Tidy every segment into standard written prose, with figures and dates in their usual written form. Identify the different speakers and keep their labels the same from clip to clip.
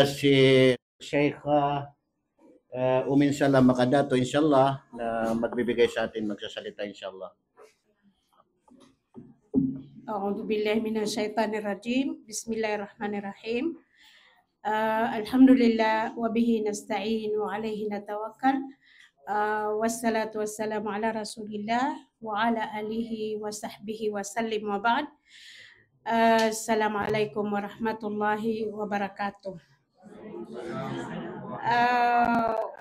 Speaker 1: Si Sheikh Umin Salam Makadato, inshallah, na magbibigay sa atin, magsasalita, inshallah.
Speaker 2: A'udzu billahi minasyaitonir rajim. Bismillahirrahmanirrahim. Alhamdulillah wa bihi nasta'in wa alaihi natawakkal. Wassalatu wassalamu ala Rasulillah wa ala alihi wa sahbihi wa sallim wa ba'd. Assalamualaikum warahmatullahi wabarakatuh.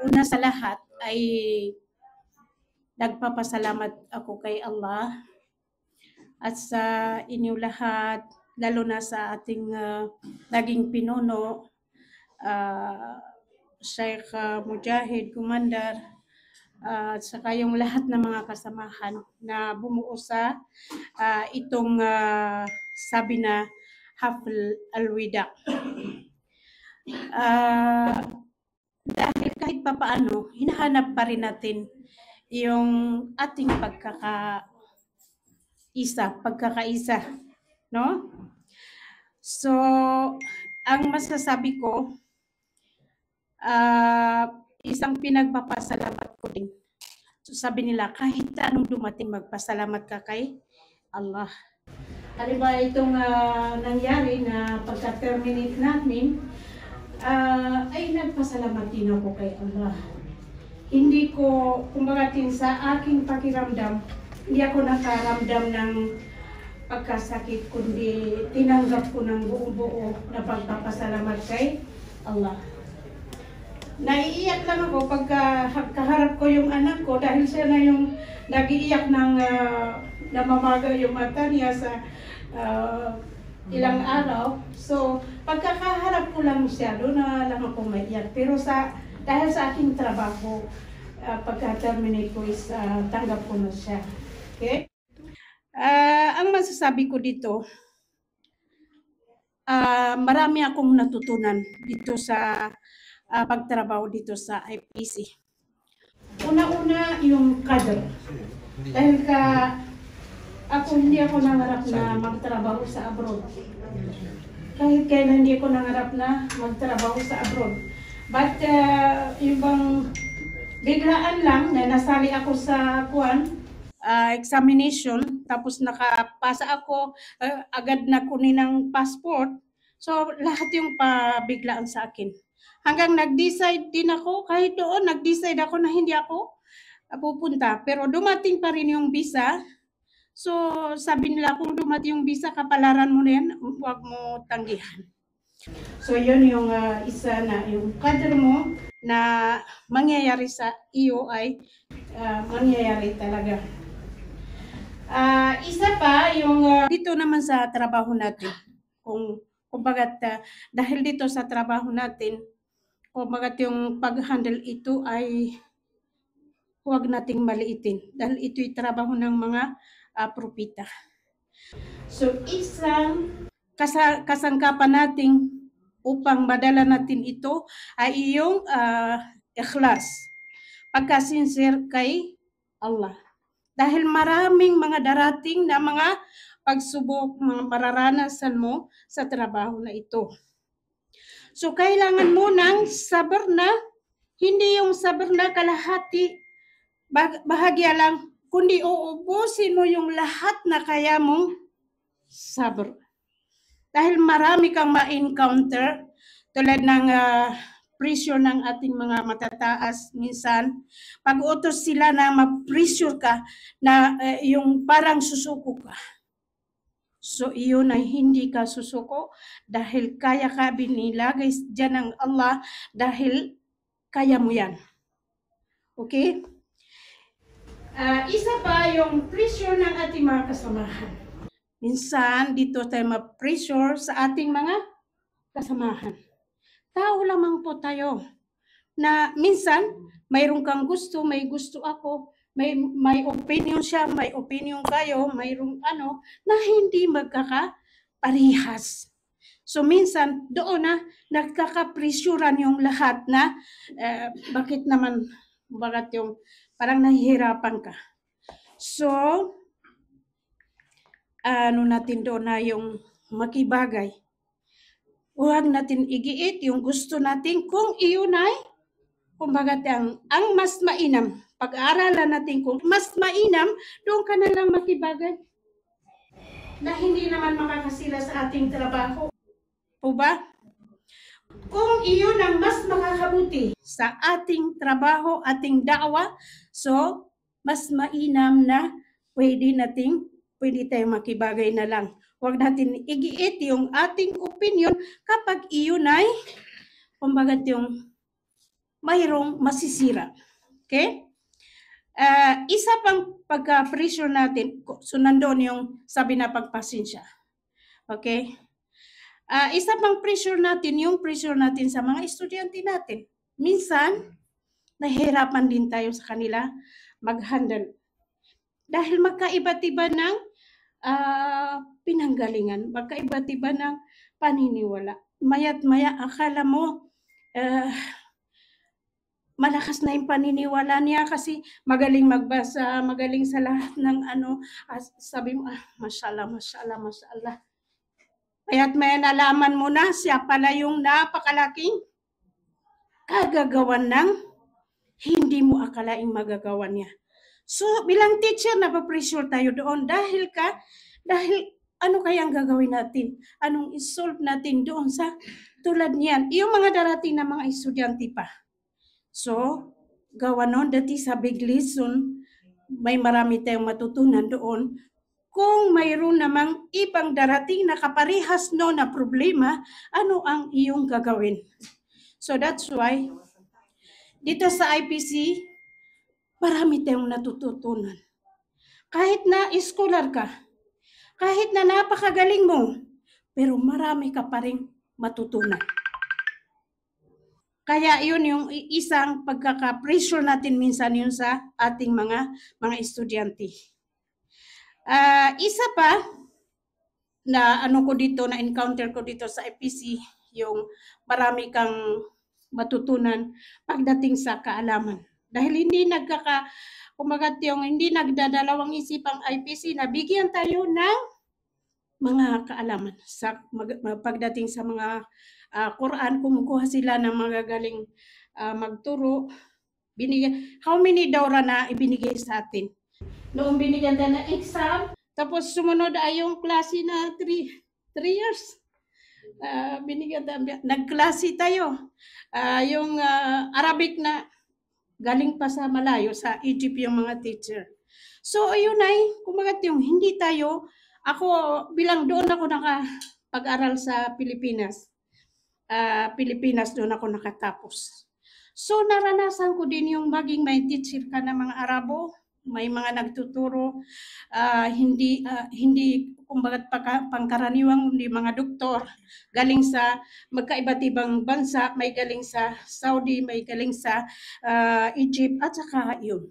Speaker 2: Una sa lahat ay nagpapasalamat ako kay Allah at sa inyo lahat, lalo na sa ating naging pinuno, Sheikh Mujahid, Commander, at saka yung lahat ng mga kasamahan na bumuo sa itong sabi na Hafl al-Wida. Dahil kahit papaano, hinahanap pa rin natin yung ating pagkakaisa, no? So, ang masasabi ko, isang pinagpapasalamat ko din. So, sabi nila, kahit anong dumating, magpasalamat ka kay Allah. Halimbawa itong nangyari na pagka-terminate namin, ay nagpasalamat din ako kay Allah. Hindi ko, kumbaga sa aking pakiramdam, hindi ako nakaramdam ng pagkasakit, kundi tinanggap ko ng buong-buo na pagpapasalamat kay Allah. Naiiyak lang ako pagka kaharap ko yung anak ko dahil siya na yung nag-iiyak ng namamaga yung mata niya sa ilang araw. So, pagkakaharap ko lang siya, doon na lang ako maiyak. Pero dahil sa aking trabaho, pagka-terminate ko is tanggap ko na siya. Okay? Ang masasabi ko dito, marami akong natutunan dito sa pagtrabaho dito sa IPC. Una-una yung kader. Dahil hindi ako nangarap na magtrabaho sa abroad. Kahit kailan hindi ako nangarap na magtrabaho sa abroad. But yung bang biglaan lang na nasali ako sa examination, tapos nakapasa ako, agad na kunin ng passport. So lahat yung pabiglaan sa akin. Hanggang nag-decide din ako, kahit doon nag-decide ako na hindi ako pupunta. Pero dumating pa rin yung visa. So sabi nila, kung dumating yung visa, kapalaran mo na yan, huwag mo tanggihan. So yun yung isa na yung kader mo na mangyayari sa iyo ay mangyayari talaga. Isa pa yung dito naman sa trabaho natin. Kumbaga dahil dito sa trabaho natin, kumbaga yung pag-handle ito ay huwag nating maliitin dahil ito'y trabaho ng mga propita. So isang kasangkapan nating upang madala natin ito ay iyong ikhlas, pagka-sincere kay Allah. Dahil maraming mga darating na mga pagsubok, mga mararanasan mo sa trabaho na ito. So, kailangan mo ng sabar na, hindi yung sabar na kalahati, bahagya lang, kundi uubusin mo yung lahat na kaya mong sabar. Dahil marami kang ma-encounter, tulad ng pressure ng ating mga matataas minsan, pag utos sila na ma-pressure ka, na yung parang susuko ka. So, iyon ay hindi ka susuko dahil kaya ka binilagay dyan ng Allah dahil kaya mo yan. Okay? Isa pa yung pressure ng ating mga kasamahan. Minsan, dito tayo ma-pressure sa ating mga kasamahan. Tao lamang po tayo na minsan, mayroon kang gusto, may gusto ako, may opinion siya, may opinion kayo, mayroong na hindi magkakaparihas. So minsan, doon na nagkakapresyuran yung lahat na bakit yung parang nahihirapan ka. So, natin doon na yung makibagay. Huwag natin igiit yung gusto natin kung iyon ay, kumbaga ang mas mainam. Pag-aaralan natin kung mas mainam, doon ka na lang makibagay na hindi naman makakasila sa ating trabaho. O ba? Kung iyon ang mas makakabuti sa ating trabaho, ating da'wa, so mas mainam na pwede tayong makibagay na lang. Huwag natin igiit yung ating opinion kapag iyon ay, kumbaga yung mayroong masisira. Okay? Isa pang pagka-pressure natin, so nandoon yung sabi na pagpasensya. Okay? Isa pang pressure natin, yung pressure natin sa mga estudyante natin. Minsan, nahihirapan din tayo sa kanila mag-handle. Dahil magkaiba-iba ng pinanggalingan, magkaiba-iba ng paniniwala. Maya't maya, akala mo, malakas na yung paniniwala niya kasi magaling magbasa, magaling sa lahat ng sabi mo, mashallah, mashallah, mashallah. Kaya't may nalaman mo na siya pala yung napakalaking kagagawan ng hindi mo akalaing magagawa niya. So, bilang teacher, napapressure tayo doon dahil ano kayang gagawin natin? Anong isolve natin doon sa tulad niyan? Yung mga darating na mga estudyante pa. So, gawa noon, dati sa big lesson, may marami tayong matutunan doon. Kung mayroon namang ibang darating na kaparehas no na problema, ano ang iyong gagawin? So that's why, dito sa IPC, marami tayong natututunan. Kahit na scholar ka, kahit na napakagaling mo, pero marami ka pa rin matutunan. Kaya yun yung isang pagkaka-pressure natin minsan yun sa ating mga estudyante. Isa pa na na-encounter ko dito sa IPC, yung marami kang matutunan pagdating sa kaalaman. Dahil hindi hindi nagdadalawang isipang IPC, nabigyan tayo ng mga kaalaman sa pagdating sa mga Quran, kumukuha sila ng magagaling magturo. How many daw na ibinigay sa atin? Noong binigyan tayo ng exam, tapos sumunod ay yung klase na 3 years. Binigyan tayo, nagklase tayo. Yung Arabic na galing pa sa malayo, sa Egypt yung mga teacher. So ayun ay, kumagat yung hindi tayo, ako bilang doon ako nakapag-aral sa Pilipinas. Pilipinas doon ako nakatapos. So naranasan ko din yung maging may teacher ka ng mga Arabo, may mga nagtuturo, hindi kumbaga pangkaraniwang, hindi mga doktor, galing sa magkaiba't ibang bansa, may galing sa Saudi, may galing sa Egypt, at saka yun.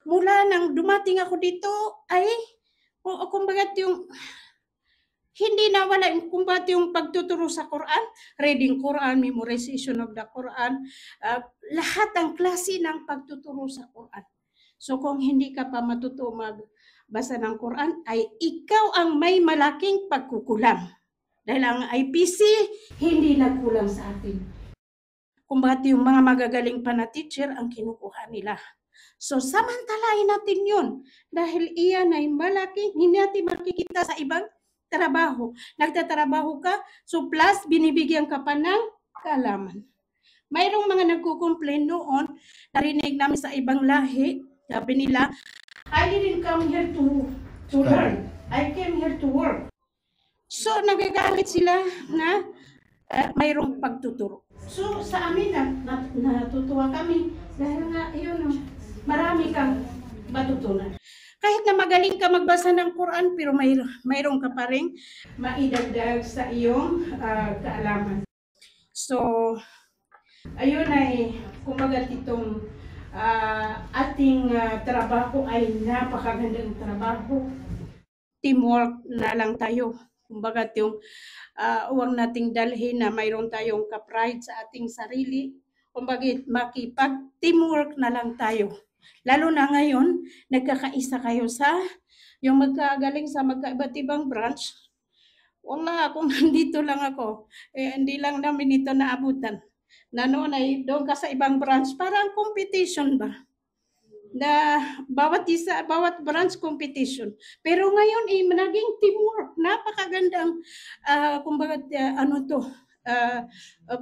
Speaker 2: Mula nang dumating ako dito ay, kumbaga yung hindi nawala yung pagtuturo sa Quran, reading Quran, memorization of the Quran, lahat ng klase ng pagtuturo sa Quran. So kung hindi ka pa matuto magbasa ng Quran, ay ikaw ang may malaking pagkukulang. Dahil ang IPC, hindi nagkulang sa atin. Kumbaga yung mga magagaling pa na teacher ang kinukuha nila. So samantalain natin yun. Dahil iyan ay malaki, hindi natin makikita sa ibang trabaho. Nagtatrabaho ka, so plus binibigyan ka pa ng kaalaman. Mayroong mga nagko-complain noon, narinig namin sa ibang lahi, sabi nila, I didn't come here to learn. I came here to work. So nagagalit sila na mayroong pagtuturo. So sa amin, natutuwa kami dahil nga yun, marami kang matutunan. Kahit na magaling ka magbasa ng Quran, pero mayroon ka pa rin maidagdag sa iyong kaalaman. So, ayun ay, kumbaga itong ating trabaho ay napakagandang trabaho. Teamwork na lang tayo. Kumbaga yung huwag nating dalhin na mayroon tayong ka-pride sa ating sarili. Kumbaga makipag-teamwork na lang tayo. Lalo na ngayon, nagkakaisa kayo sa yung magkagaling sa magkaiba't ibang branch. Wala, kung nandito lang ako, hindi lang namin ito naabutan. Na noon ay doon ka sa ibang branch, parang competition ba? Na bawat branch competition. Pero ngayon naging teamwork. Napakagandang kumbaga ano to,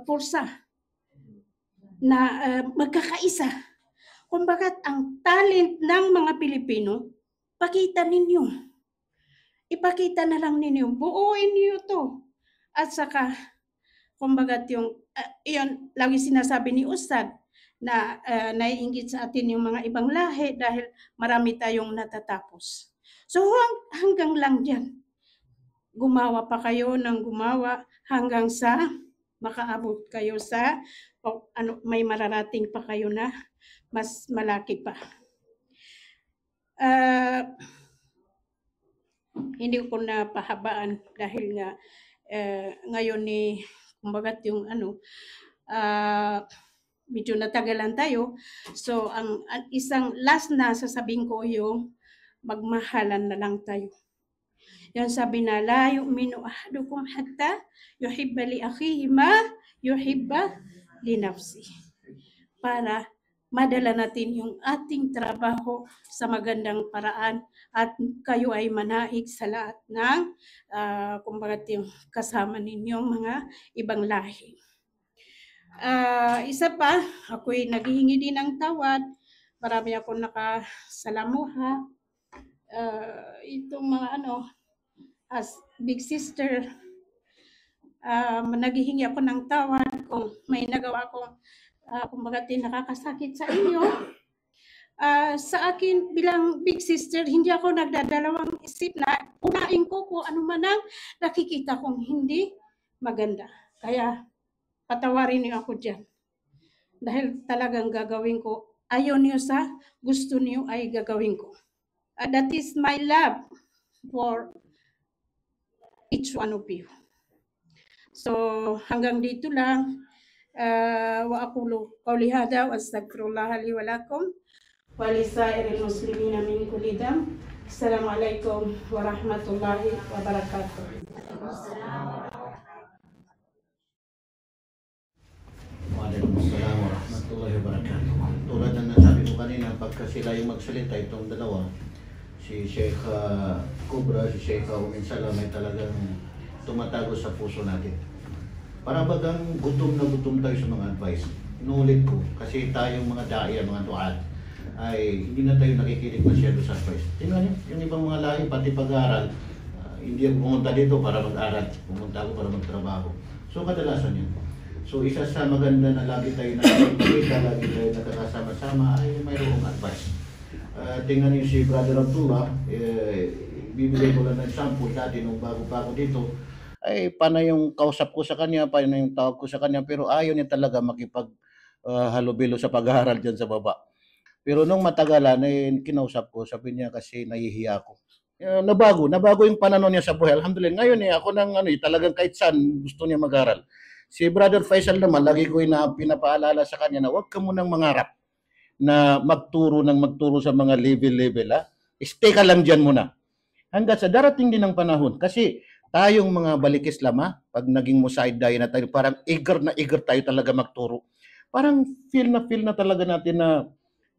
Speaker 2: pursa na magkakaisa. Kumbaga ang talent ng mga Pilipino, pakita ninyo. Ipakita na lang ninyo. Buuin niyo to. At saka kumbaga yung iyon lagi sinasabi ni Ustad na naiinggit sa atin yung mga ibang lahi dahil marami tayong natatapos. So hanggang lang diyan. Gumawa pa kayo ng gumawa hanggang sa makaabot kayo sa may mararating pa kayo na mas malaki pa. Hindi ko na pahabaan dahil nga ngayon ni kumbaga yung medyo natagalan tayo. So ang isang last na sasabihin ko yung magmahalan na lang tayo. Yan sabi na la yu'minu ahadukum hatta yuhibba li akhihi ma yuhibba li nafsi. Para madala natin yung ating trabaho sa magandang paraan at kayo ay manaig sa lahat ng kumbaga yung kasama ninyong mga ibang lahi. Isa pa, ako'y naghihingi din ng tawad. Marami akong nakasalamuha. Itong mga as big sister, naghihingi ako ng tawad kung may nagawa akong kumbaga nakakasakit sa inyo. Sa akin bilang big sister, hindi ako nagdadalawang isip na unahin ko kung ano man ang nakikita kong hindi maganda. Kaya patawarin niyo ako dyan. Dahil talagang gagawin ko, ayaw niyo sa gusto niyo ay gagawin ko. That is my love for each one of you. So hanggang dito lang. Wa aqulu qawli hadha wa astaghfirullah li wa lakum wa li sa'iril muslimina min kulli dam. Assalamualaikum warahmatullahi wabarakatuh.
Speaker 1: Waalaikumsalam warahmatullahi wabarakatuh. Tulad ng nasabi ko kanina, pagka sila yung magsalita, itong dalawa, si Sheikh Kubra, si Sheikh Umin Salam ay talagang tumatago sa puso natin. Para bagang gutom na gutom tayo sa mga advice. Inuulit ko, kasi tayong mga daya, mga duat, ay hindi na tayo nakikinig masyado sa advice. Tingnan niyo, yung ibang mga lahi, pati pag-aaral, hindi ako pumunta dito para mag-aral, pumunta ako para magtrabaho. So kadalasan yun. So isa sa maganda na lagi tayo nakikita, lagi tayo nakakasama-sama ay mayroong advice. Tingnan niyo si Brother Abdullah, bibigay ko lang ng example dati nung bago-bago dito, ay paano yung kausap ko sa kanya, paano yung tawag ko sa kanya, pero ayaw niya talaga makipag halubilo sa pag-aaral dyan sa baba. Pero nung matagalan, kinausap ko, sabi niya kasi nahihiya ako. Nabago yung pananaw niya sa buhay. Alhamdulillah, ngayon ako nang talagang kahit saan gusto niya mag-aral. Si Brother Faisal naman, lagi ko pinapaalala sa kanya na huwag ka munang mangarap na magturo sa mga level ha. Stay ka lang diyan muna. Hanggang sa darating din ang panahon kasi tayong mga balikis lama, pag naging musaid daya na tayo, parang eager tayo talaga magturo. Parang feel na talaga natin na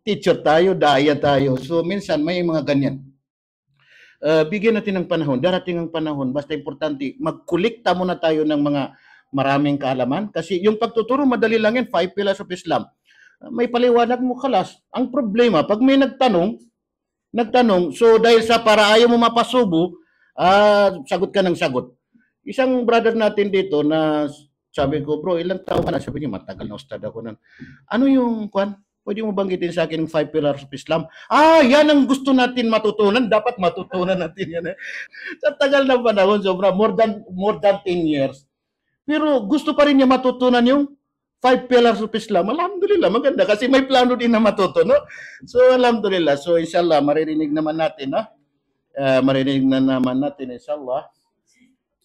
Speaker 1: teacher tayo, daya tayo. So minsan may mga ganyan. Bigyan natin ng panahon, darating ang panahon, basta importante, magkulikta muna tayo ng mga maraming kaalaman. Kasi yung pagtuturo, madali lang yan, 5 pillars of Islam. May paliwanag mo kalas. Ang problema, pag may nagtanong, so dahil sa para ayaw mo mapasubo, sagot ka ng sagot. Isang brother natin dito na sabi ko, bro, ilang taon ka na? Sabi niya, matagal na ustad ako nun. Ano yung kwan? Pwede mo banggitin sa akin ng 5 pillars of Islam? Yan ang gusto natin matutunan. Dapat matutunan natin yan. Sa tagal ng panahon, sobra, more than 10 years. Pero gusto pa rin niya matutunan yung 5 pillars of Islam. Alhamdulillah, maganda. Kasi may plano din na matuto, no? So, alhamdulillah. So, inshallah, maririnig naman natin, no? Maririnig na naman natin, inshallah,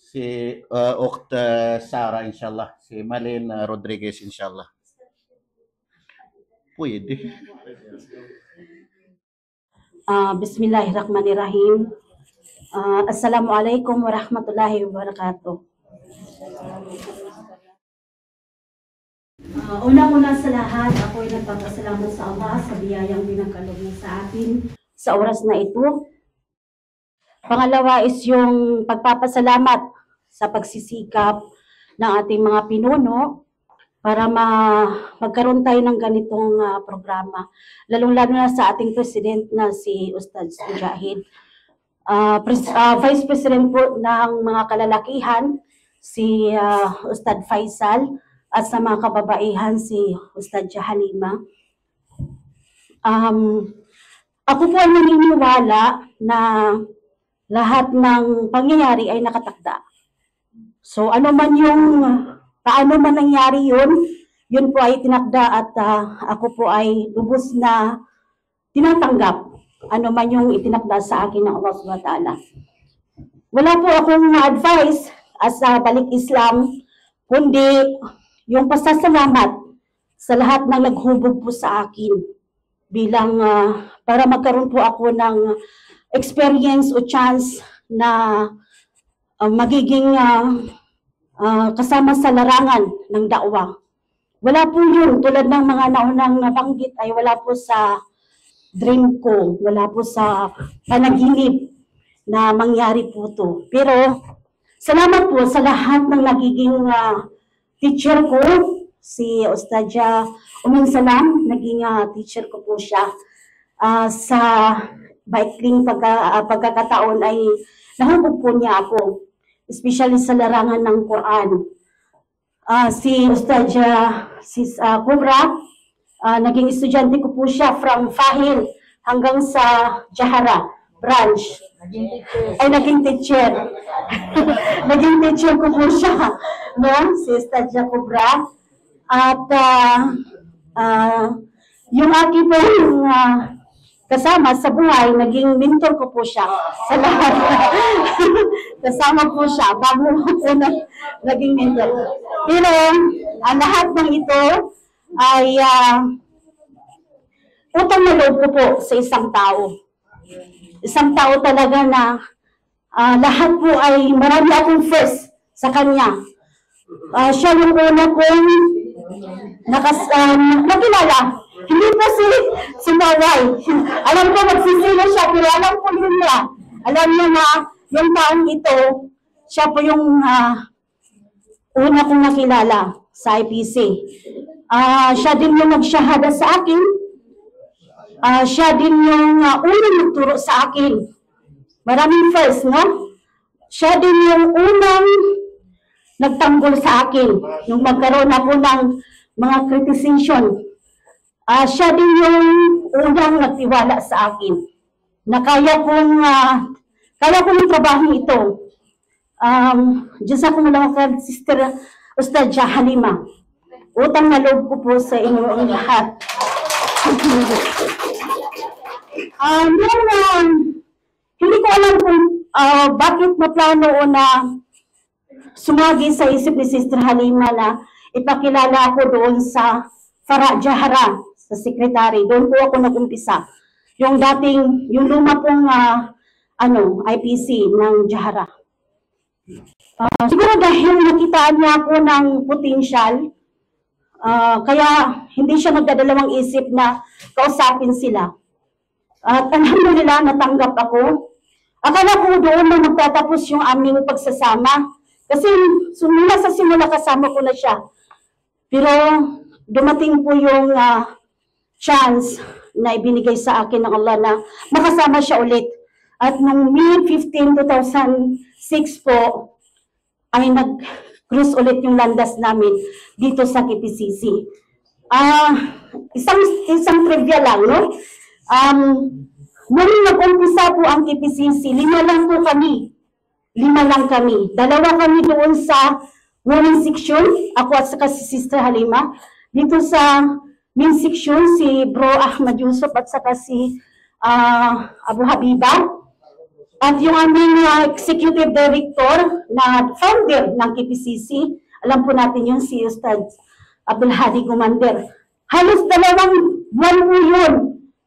Speaker 1: si Okta Sara, inshallah. Si Malin Rodriguez, inshallah. Pwede.
Speaker 3: Bismillahirrahmanirrahim. Assalamualaikum warahmatullahi wabarakatuh. Una-una sa lahat, ako ay nagpapasalamat sa Allah sa biyayang binagkaloob niya sa atin sa oras na ito. Pangalawa is yung pagpapasalamat sa pagsisikap ng ating mga pinuno para magkaroon tayo ng ganitong programa. Lalong-lalo na sa ating president na si Ustad Mujahid. Vice President po ng mga kalalakihan, si Ustad Faisal, at sa mga kababaihan, si Ustad Halima. Ako po ay naniniwala na lahat ng pangyayari ay nakatakda. So paano man nangyari yun po ay tinakda at ako po ay lubos na tinatanggap ano man yung itinakda sa akin ng Allah subhanahu wa ta'ala. Wala po akong advice as balik Islam, kundi yung pasasalamat sa lahat ng naghubog po sa akin bilang para magkaroon po ako ng experience o chance na magiging kasama sa larangan ng da'wah. Wala po yun, tulad ng mga naunang nabanggit ay wala po sa dream ko, wala po sa panaginip na mangyari po to. Pero salamat po sa lahat ng nagiging teacher ko, si Ustadja Salam, naging teacher ko po siya. Sa baikling pagkakataon ay nahubog po niya ako, especially sa larangan ng Quran. Si Ustadja Kubra, naging estudyante ko po siya from Fahil hanggang sa Jahara branch. Naging teacher. Naging teacher ko po siya, no? Si Ustadja Kubra. At yung aking po kasama sa buhay, naging mentor ko po siya sa lahat. Kasama po siya, bago po naging mentor. Pero ang lahat ng ito ay utang na loob ko po sa isang tao. Isang tao talaga na lahat po ay marami akong first sa kanya. Siya yung una kong nakilala. Hindi po si Maway. Alam ko magsisino siya, pero alam ko yun niya. Alam niya na yung taong ito, siya po yung una kong nakilala sa IPC. Siya din yung nagsyahada sa akin. Siya din yung unang nagturo sa akin. Maraming first, no? Siya din yung unang nagtanggol sa akin. Nung magkaroon ako ng mga criticism. Siya din yung unang nagtiwala sa akin. Na kaya kong yung trabaho ito. Diyos ako lang kay Sister Ustadja Halima. Utang na loob ko po sa inyong lahat. Hindi ko alam kung bakit maplano na sumagi sa isip ni Sister Halima na ipakilala ako doon sa Farah Jahara, sa sekretary. Doon po ako nag-umpisa. Yung luma pong IPC ng Jahara. Siguro dahil nakitaan niya ako ng potensyal, kaya hindi siya nagdadalawang isip na kausapin sila. At alhamdulillah, natanggap ako. Akala ko doon na magtatapos yung aming pagsasama. Kasi mula sa simula kasama ko na siya. Pero dumating po yung chance na ibinigay sa akin ng Allah na makasama siya ulit. At noong May 15, 2006 po, ay nag-cruise ulit yung landas namin dito sa KPCC. Isang trivia lang, no? Nung nag-umpisa po ang KPCC, 5 lang po kami. 5 lang kami. 2 kami doon sa women's section, ako at saka si Sister Halima. Dito sa men's section, si Bro Ahmad Yusuf at saka si Abu Habiba. At yung aming executive director na founder ng KPCC, alam po natin yun, si Ustad Abdul Hadi Gumander. Halos 2 buwan po yun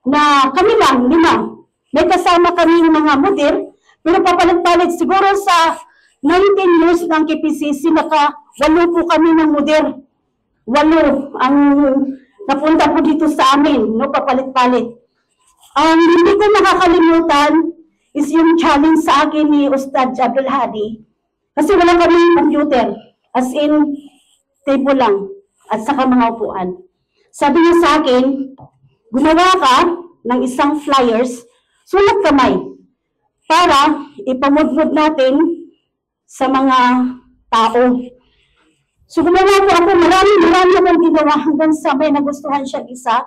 Speaker 3: na kami lang, 5. May kasama kami ng mga model, Pero papalit-palit, siguro sa 19 years ng KPCC, naka-8 po kami ng moder. 8 ang napunta po dito sa amin, no, papalit-palit. Ang hindi ko makakalimutan is yung challenge sa akin ni Ustad Abdul Hadi. Kasi wala kami computer, as in table lang, at saka mga upuan. Sabi niya sa akin, gumawa ka ng isang flyers, sulat kamay, para ipamudmud natin sa mga tao. So gumawa po ako, marami akong ginawa hanggang sa may nagustuhan siya isa.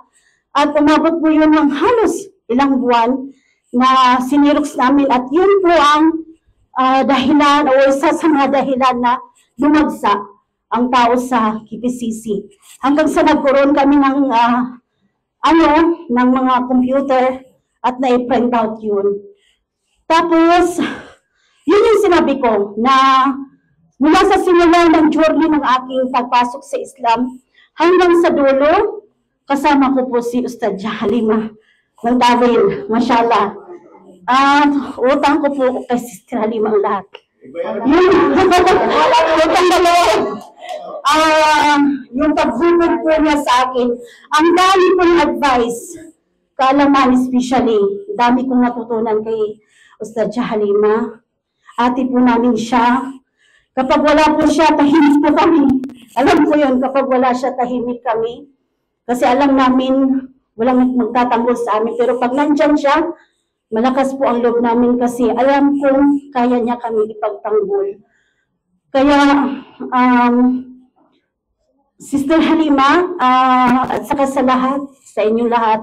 Speaker 3: At umabot po yun ng halos ilang buwan na sinirox namin. At yun po ang dahilan o isa sa mga dahilan na lumagsa ang tao sa KPCC. Hanggang sa nagkaroon kami ng ng mga computer at na-print out yun. Tapos, yun yung sinabi ko na mula sa simula ng journey ng aking pagpasok sa Islam hanggang sa dulo, kasama ko po si Ustad Halima ng Dawin, mashallah. Utang ko po kay Sister Halima ang lahat. Utang dalawa. Yung paghubog po niya sa akin, ang dami pong advice, kaalaman especially, dami kong natutunan kay Ustad Halima. Ate po namin siya. Kapag wala po siya, tahimik po kami. Alam po yun, kapag wala siya, tahimik kami. Kasi alam namin, walang magtatanggol sa amin. Pero pag nandyan siya, malakas po ang loob namin kasi alam kong kaya niya kami ipagtanggol. Kaya, Sister Halima, at saka sa lahat, sa inyong lahat,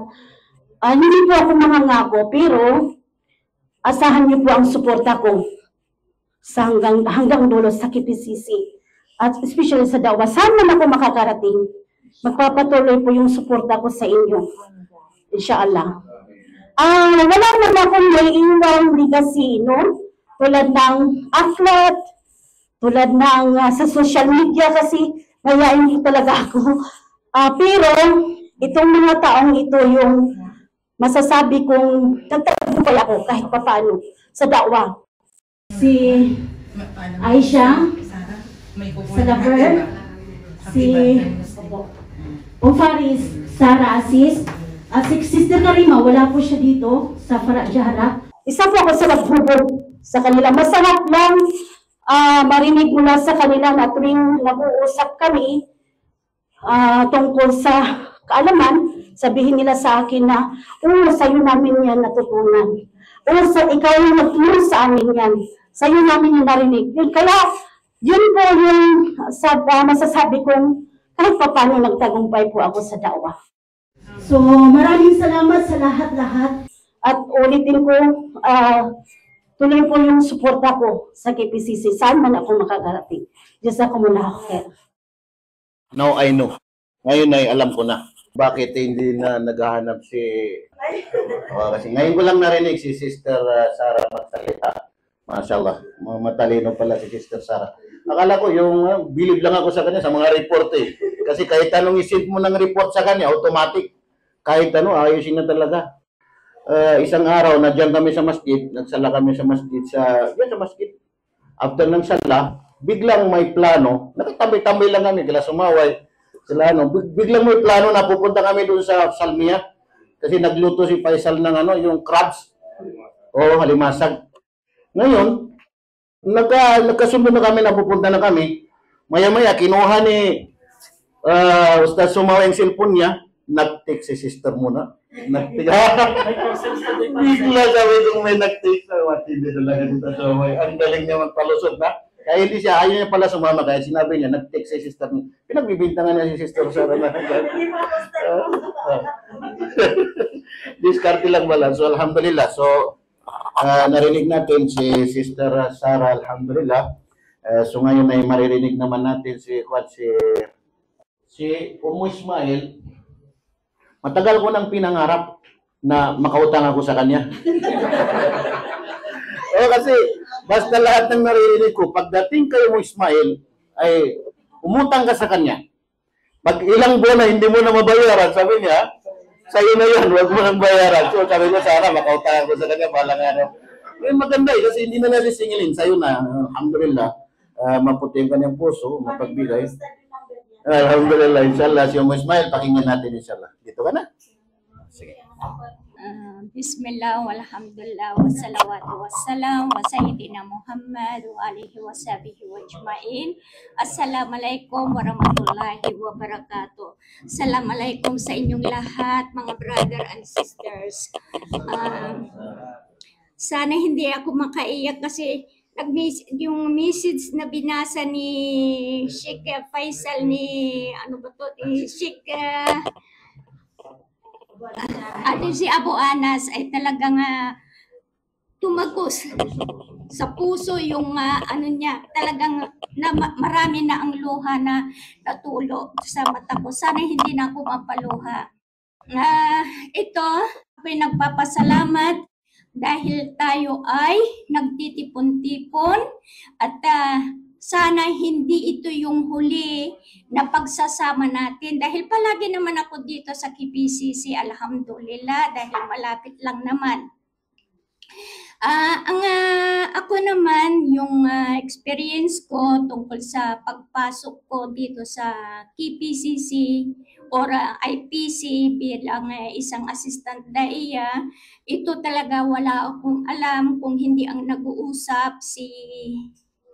Speaker 3: hindi po ako mangangako, pero asahan niyo po ang suporta ko sa hanggang dulo sa KPCC. At especially sa Dawa, saan man ako makakarating, magpapatuloy po yung suporta ko sa inyo. Inshallah. Wala naman akong naiiwang legacy, no? Tulad ng aklat, tulad ng sa social media kasi mayayain ko talaga ako. Pero itong mga taong ito yung masasabi kong nagtagumpay ako kahit papaano sa Dawa. Si Aisha, Salaper, si Faris, Sarah Aziz, at si Sister Karima, wala po siya dito sa Farah Jahara. Isa po ako sa naghubog sa kanila. Masarap lang marinig mula sa kanila na tuwing nag-uusap kami tungkol sa kaalaman, sabihin nila sa akin na, sa'yo namin yan natutunan. Ikaw yung nagturo sa amin yan. Sa'yo namin yung narinig. Yun, kaya, yun po yung masasabi kong kahit pa paano nagtagumpay po ako sa Dawa. So, maraming salamat sa lahat-lahat. At ulitin ko, tuloy po yung suporta ko sa KPCC. Saan man ako makakarating. Jazakumullah khair.
Speaker 1: Now I know. Ngayon ay alam ko na. Bakit hindi na naghahanap si... kasi ngayon ko lang narinig si Sister Sarah magsalita. Mashallah. Matalino pala si Sister Sarah. Akala ko yung bilib lang ako sa kanya sa mga report eh. Kasi kahit anong isip mo ng report sa kanya, automatic. Kahit ano, ayusin na talaga. Isang araw, nadyan kami sa masjid, nagsala kami sa masjid, sa masjid. After ng sala, biglang may plano, nakatabi-tabi lang kami, kila sumaway, sila biglang may plano na pupunta kami doon sa Salmia, kasi nagluto si Faisal ng yung crabs, o halimasag. Ngayon, nagkasundo na kami, napupunta na kami, maya-maya, kinuha ni Ustad Sumawa yung cellphone niya, nag-text si sister muna. Nag-text. Bigla sabi kong may nag-text. Hindi talaga dito sa way. Ang galing niya magpalusot na. Kaya hindi siya, ayaw niya pala sumama. Kaya sinabi niya, nag-text si sister niya. Pinagbibintangan niya si sister Sarah na. Diskarte lang pala. So, alhamdulillah. So, narinig natin si Sister Sarah, alhamdulillah. So, ngayon ay maririnig naman natin si Umu Ismail. Matagal ko nang pinangarap na makautang ako sa kanya. Kasi basta lahat ng naririnig ko, pagdating kay Umu Ismail, ay umutang ka sa kanya. Pag ilang buwan na hindi mo na mabayaran, sabi niya, sa'yo na yan, huwag mo nang bayaran. So sabi ko, sana makautang ako sa kanya, balang araw. Eh, maganda eh, kasi hindi na natin singilin. Sa'yo na, alhamdulillah, maputi ang kanyang puso, mapagbigay. Alhamdulillah, inshallah. Si Smile, pakinggan natin inshallah. Dito ka na. Sige.
Speaker 4: Bismillah, walhamdulillah, wassalawatu wassalam, wa sayyidina Muhammad, wa alihi wa sahbihi wa ajma'in. Assalamualaikum warahmatullahi wabarakatuh. Assalamualaikum sa inyong lahat, mga brother and sisters. Sana hindi ako makaiyak kasi yung message na binasa ni Sheikh Faisal ni Sheikh si Abu Anas ay talagang tumagos sa puso yung niya, talagang marami na ang luha na natulo sa mata ko. Sana hindi na ako mapaluha. Ito, ako'y nagpapasalamat dahil tayo ay nagtitipon-tipon at sana hindi ito yung huli na pagsasama natin dahil palagi naman ako dito sa KPCC, alhamdulillah, dahil malapit lang naman. Ako naman, yung experience ko tungkol sa pagpasok ko dito sa KPCC or IPC bilang isang assistant daiya, ito talaga wala akong alam kung hindi ang nag-uusap si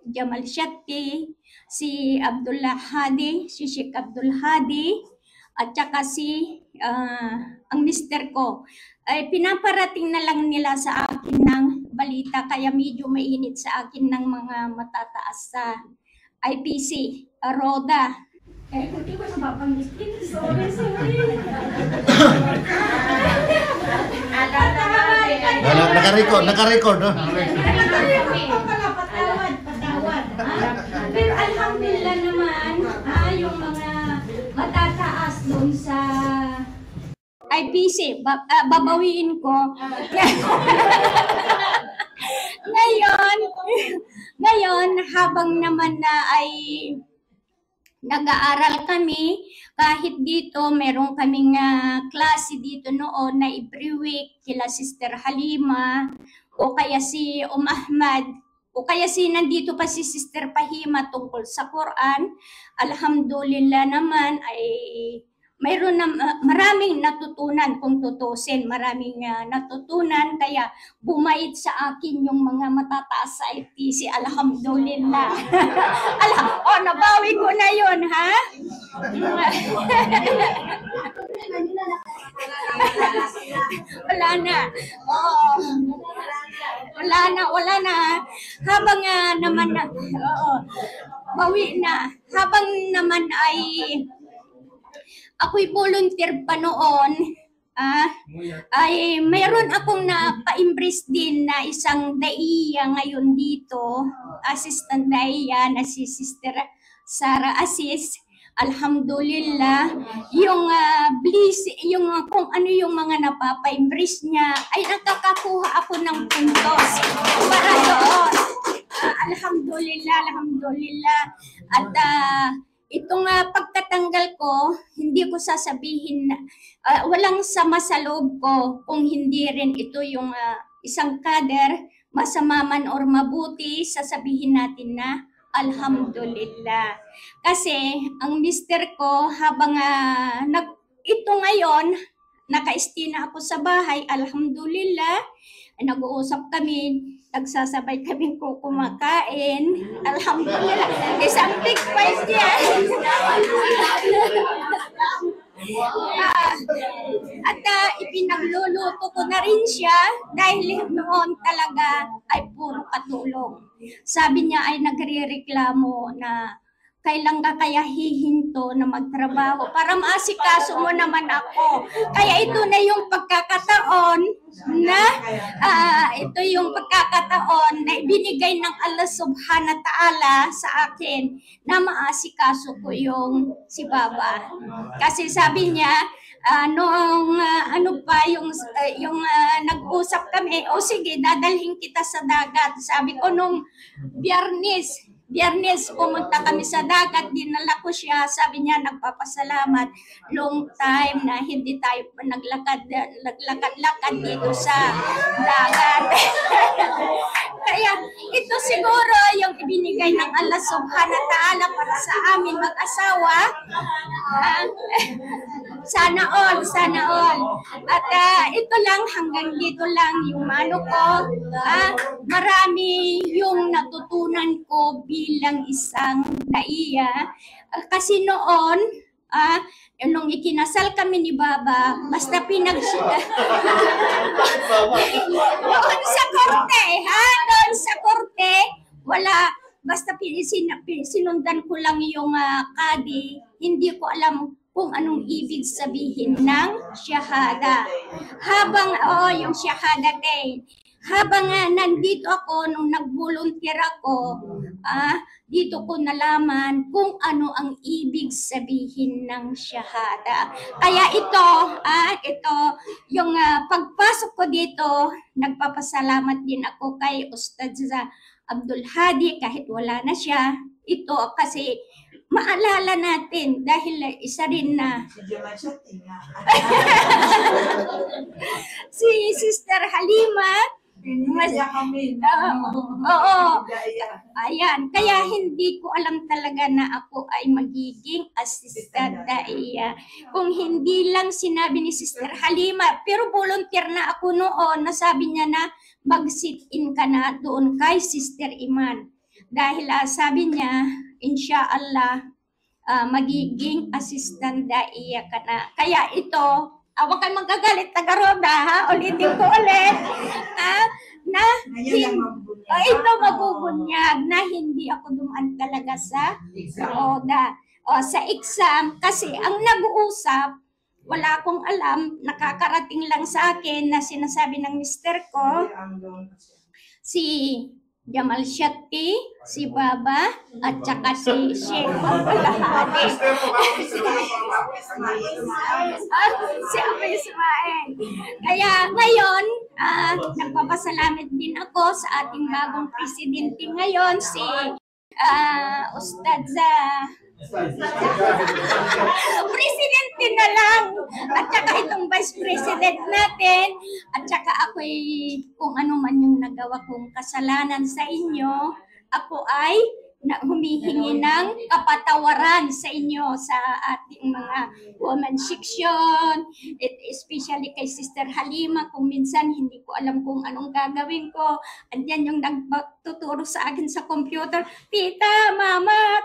Speaker 4: Jamal Shatti, si Abdullah Hadi, si Sheikh Abdul Hadi, at saka si ang mister ko. Ay pinaparating na lang nila sa akin ng balita kaya medyo mainit sa akin ng mga matataas sa IPC, Roda. Hindi ko na mapang-isip. Sorry.
Speaker 1: Naka-record, no?
Speaker 4: Pero alhamdulillah naman, yung mga matataas doon sa IPC, babawiin ko. Ngayon, habang naman na ay nag-aaral kami, kahit dito meron kaming klase dito noon na every week kila Sister Halima o kaya si Ahmad o kaya si nandito pa si Sister Pahima tungkol sa Quran. Alhamdulillah naman ay mayroon na maraming natutunan kung tutusin, maraming natutunan kaya bumait sa akin yung mga matataas sa IPC. Alhamdulillah. Nabawi ko na yun, ha? Wala na. Wala na. Habang naman na, bawi na. Habang naman ay ako'y volunteer pa noon, ay mayroon akong na-pa-impress din na isang daiya ngayon dito, assistant daiya na si Sister Sara Asis. Alhamdulillah, yung yung kung ano yung mga napapa-impress niya, ay nakakakuha ako ng puntos para doon. Alhamdulillah. At itong pagtatanggal ko, hindi ko sasabihin na walang sama sa loob ko kung hindi rin ito yung isang kader, masama man or mabuti, sasabihin natin na alhamdulillah. Kasi ang mister ko habang ito ngayon, naka-stay na ako sa bahay, alhamdulillah, nag-uusap kami, nagsasabay kami kumakain. Alhamdulillah. Isang big prize yan. At ipinagluluto ko na rin siya dahil noon talaga ay puro katulong. Sabi niya ay nagre-reklamo na kailan ka kaya hihinto na magtrabaho para maasikaso mo naman ako. Kaya ito na yung pagkakataon na ibinigay ng Allah subhanahu wa ta'ala sa akin na maasikaso ko yung si Baba. Kasi sabi niya, nag-usap kami, o sige, dadalhin kita sa dagat. Sabi ko nung Biyernes, pumunta kami sa dagat, dinala ko siya, sabi niya, nagpapasalamat, long time na hindi tayo naglakad-lakad dito sa dagat. Kaya ito siguro yung ibinigay ng Allah Subhanahu wa Ta'ala para sa amin mag-asawa. Sana all, sana all. At ito lang, hanggang dito lang yung ano ko. Marami yung natutunan ko bilang isang daiya. Kasi noon, nung ikinasal kami ni Baba, basta doon sa korte, doon sa korte, wala, basta sinundan ko lang yung kadi, hindi ko alam kung anong ibig sabihin ng shahada. Habang, yung shahada day, habang nandito ako, nung nag-volunteer ako, dito ko nalaman kung ano ang ibig sabihin ng shahada. Kaya ito, yung pagpasok ko dito, nagpapasalamat din ako kay Ustad Abdul Hadi kahit wala na siya. Ito kasi maalala natin dahil isa rin na si Sister Halima. Oo. Ayan. Kaya hindi ko alam talaga na ako ay magiging assistant daiya. Kung hindi lang sinabi ni Sister Halima, pero volunteer na ako noon, nasabi niya na mag-sit-in ka na doon kay Sister Iman. Dahil sabi niya, inshallah, magiging assistant daiya ka na. Kaya ito, huwag kayo magagalit, taga-Roda, ha? Ulitin ko ulit. Na ito mabubunyag na hindi ako dumaan talaga sa Roda. Sa exam, kasi ang nag-uusap, wala akong alam, nakakarating lang sa akin na sinasabi ng mister ko, si Jamal Shakti, si Baba, at saka si Sheikh Abdulhadi. Si Abu Ismail. Kaya ngayon, nagpapasalamat din ako sa ating bagong presidente ngayon, si Ustad Presidente na lang. At saka itong Vice President natin. At saka ako'y kung ano man yung nagawa kong kasalanan sa inyo, ako ay humihingi ng kapatawaran sa inyo sa ating mga women section, especially kay Sister Halima, kung minsan hindi ko alam kung anong gagawin ko. Andyan yung nagtuturo sa akin sa computer, Tita, Mama,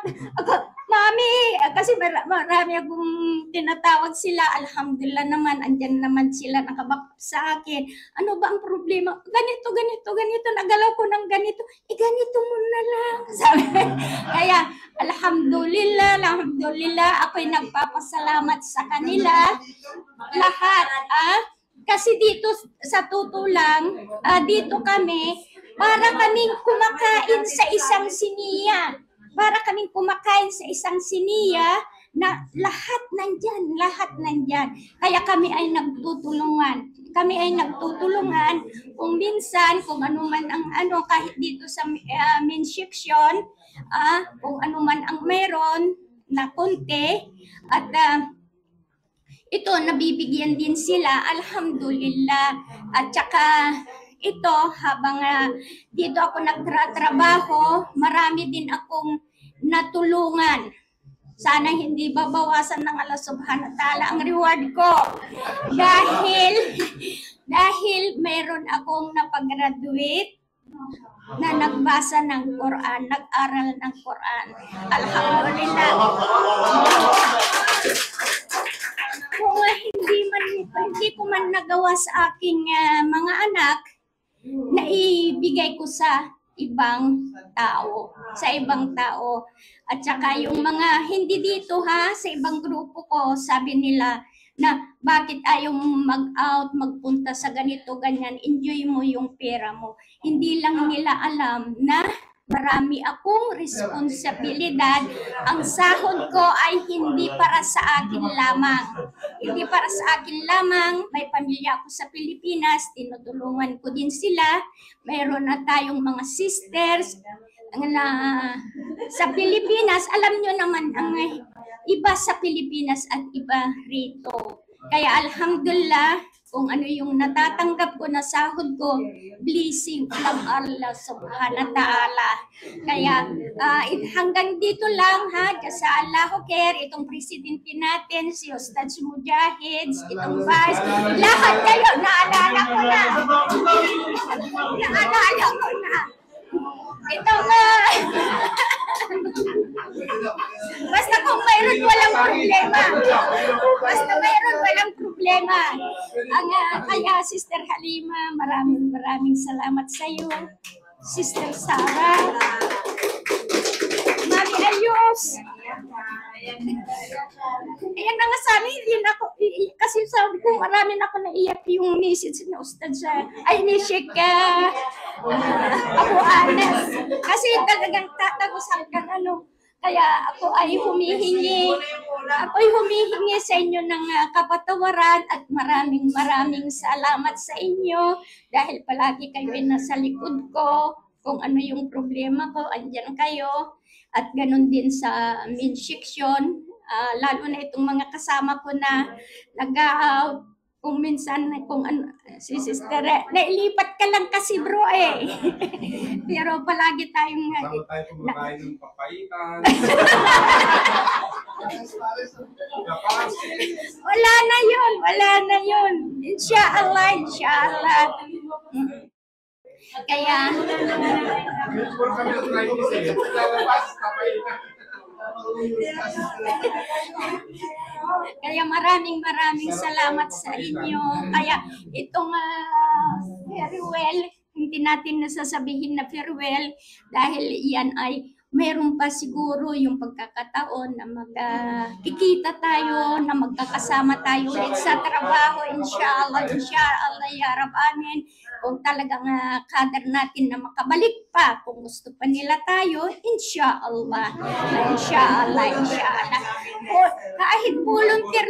Speaker 4: Mami, kasi marami akong tinatawag sila. Alhamdulillah naman, andyan naman sila nakabak sa akin. Ano ba ang problema? Ganito, nagalaw ko ng ganito. Ganito mo na lang. Sabi. Kaya, alhamdulillah, ako'y nagpapasalamat sa kanila. Lahat, kasi dito sa tutulang, dito kami, para kaming kumakain sa isang siniya. Na lahat nandyan. Kaya kami ay nagtutulungan. Kung minsan, kung ano man ang kahit dito sa main section, kung ano man ang meron na konti, at ito, nabibigyan din sila, alhamdulillah. At saka, ito, habang dito ako nagtratrabaho, marami din akong natulungan. Sana hindi babawasan ng Allah Subhanahu wa Ta'ala ang reward ko. Dahil meron akong napag-graduate na nagbasa ng Quran, nag-aral ng Quran. Alhamdulillah. Kung hindi ko man nagawa sa aking mga anak, naibigay ko sa ibang tao. At saka yung mga hindi dito sa ibang grupo ko, sabi nila na bakit ayaw mag-out, magpunta sa ganito, ganyan, enjoy mo yung pera mo. Hindi lang nila alam na marami akong responsibilidad. Ang sahod ko ay hindi para sa akin lamang. May pamilya ako sa Pilipinas, tinutulungan ko din sila. Mayroon na tayong mga sisters. na sa Pilipinas, alam nyo naman ang iba sa Pilipinas at iba rito. Kaya alhamdulillah, kung ano yung natatanggap ko na sahod ko, blessing ng Allah subhanahu wa ta'ala. Kaya hanggang dito lang ha, sa Allahu Khair, itong presidente natin, si Ustad Mujahid, itong vice, lahat kayo, naalala ko na. Naalala ko na. Ito nga. Basta kung mayroon walang problema. Basta mayroon walang problema. Kaya Sister Halima, maraming salamat sa iyo. Sister Sarah. Mami Ayos. Ayan na nga sabi, hindi na ako, kasi sabi ko marami na ako naiyak yung message ni Ustad sa, ni Sheikh Abu Anas. Kasi talagang tatagusan ka kaya ako ay humihingi sa inyo ng kapatawaran at maraming salamat sa inyo dahil palagi kayo ay nasa likod ko. Kung ano yung problema ko, andyan kayo. At ganun din sa main section, lalo na itong mga kasama ko na nag-out. Kung minsan, si sister, nailipat ka lang kasi bro eh. Pero palagi tayong...
Speaker 5: Bago tayo kumakain ng papaitan.
Speaker 4: Wala na yun. Inshallah. Kaya... Kaya maraming salamat sa inyo. Kaya itong farewell, hindi natin nasasabihin na farewell dahil yan ay meron pa siguro yung pagkakataon na magkikita tayo, na magkakasama tayo ulit sa trabaho, inshallah, ya Rab, amin. Kung talagang kader natin na makabalik pa, kung gusto pa nila tayo, inshallah. Kahit volunteer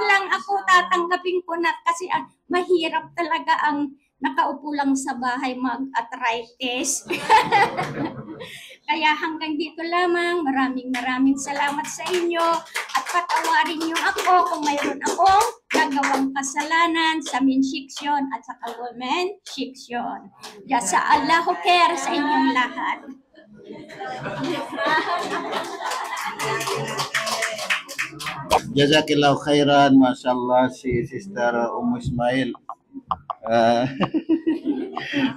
Speaker 4: lang ako, tatanggapin ko na kasi mahirap talaga ang nakaupo lang sa bahay mag-arthritis. Kaya hanggang dito lamang, maraming salamat sa inyo at patawarin niyo ako kung mayroon akong gagawang kasalanan sa men section at sa women section. Jasa Allahu Khair sa inyong lahat.
Speaker 1: Jazakillahu khairan, mashallah si Sister Ismail.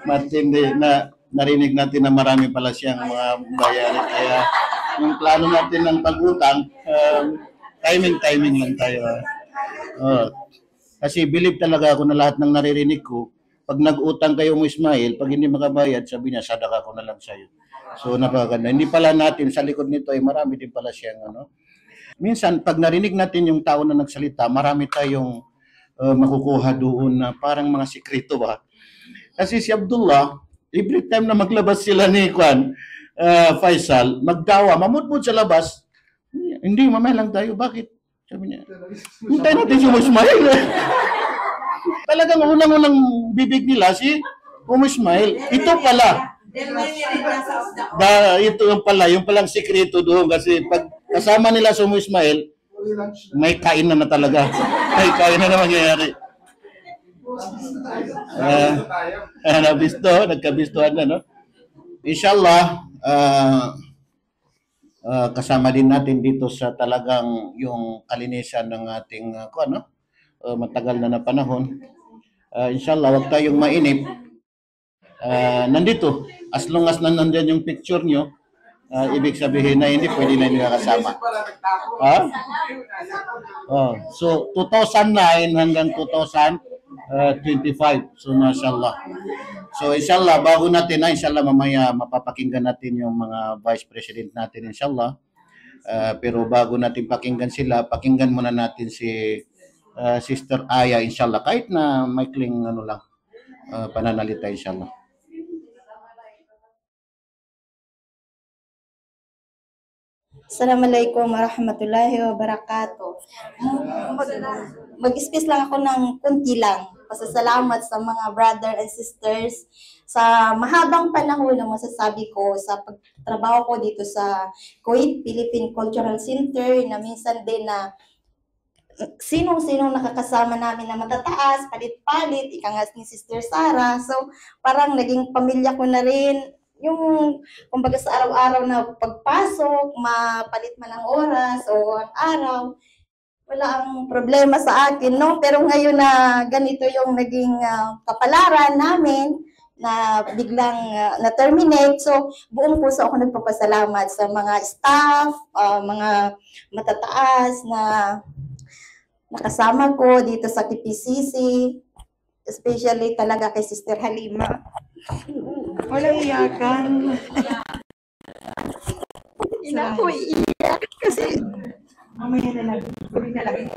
Speaker 1: Matindi na narinig natin na marami pala siyang mga bayarin. Kaya yung plano natin ng pag-utang, timing lang tayo. Kasi believe talaga ako na lahat ng naririnig ko, pag nag-utang kayo mo Ismail, pag hindi makabayad, sabi niya, sadaka ko na lang sa'yo. So napakaganda. Hindi pala natin, sa likod nito ay marami din pala siyang Minsan, pag narinig natin yung tao na nagsalita, marami tayong makukuha doon na parang mga sikreto ba. Kasi si Abdullah, every time na maglabas sila ni Faisal, magdawa, mamutmut sa labas, hindi, mamaya lang tayo, bakit? Sabi niya, hintay natin si Ismail. Talagang unang-unang bibig nila si Ismail. Ito pala. Ito yung palang sikreto doon kasi pag kasama nila si Ismail, may kain na talaga. May kain na mangyayari. Nagkabistuhan na, no? Inshallah, kasama din natin dito sa talagang yung kalinisan ng ating matagal na panahon. Inshallah, wag tayong mainip. Nandito, as long as nandiyan yung picture nyo, ibig sabihin na hindi pwede na nila kasama. So 2009 hanggang 2025. So mashallah. So inshallah bago natin inshallah mamaya mapapakinggan natin yung mga vice president natin inshallah. Pero bago natin pakinggan sila, pakinggan muna natin si Sister Aya inshallah kahit na maikling lang pananalita inshallah.
Speaker 6: Assalamualaikum warahmatullahi wabarakatuh. Mag-space lang ako ng kunti lang. pasasalamat sa mga brother and sisters sa mahabang panahon na masasabi ko sa pagtrabaho ko dito sa Kuwait Philippine Cultural Center na minsan din na sinong-sinong nakakasama namin na matataas, palit-palit, ika nga ni Sister Sarah. So, parang naging pamilya ko na rin. Yung, kumbaga sa araw-araw na pagpasok, mapalit man ang oras o ang araw, wala ang problema sa akin, no? Pero ngayon na ganito yung naging kapalaran namin, na biglang na-terminate. So, buong puso ako nagpapasalamat sa mga staff, mga matataas na nakasama ko dito sa KPCC, especially talaga kay Sister Halima.
Speaker 7: Walang iyakan.
Speaker 6: Hindi na ako iiyak kasi
Speaker 7: Mamaya na lang. Huli na lang.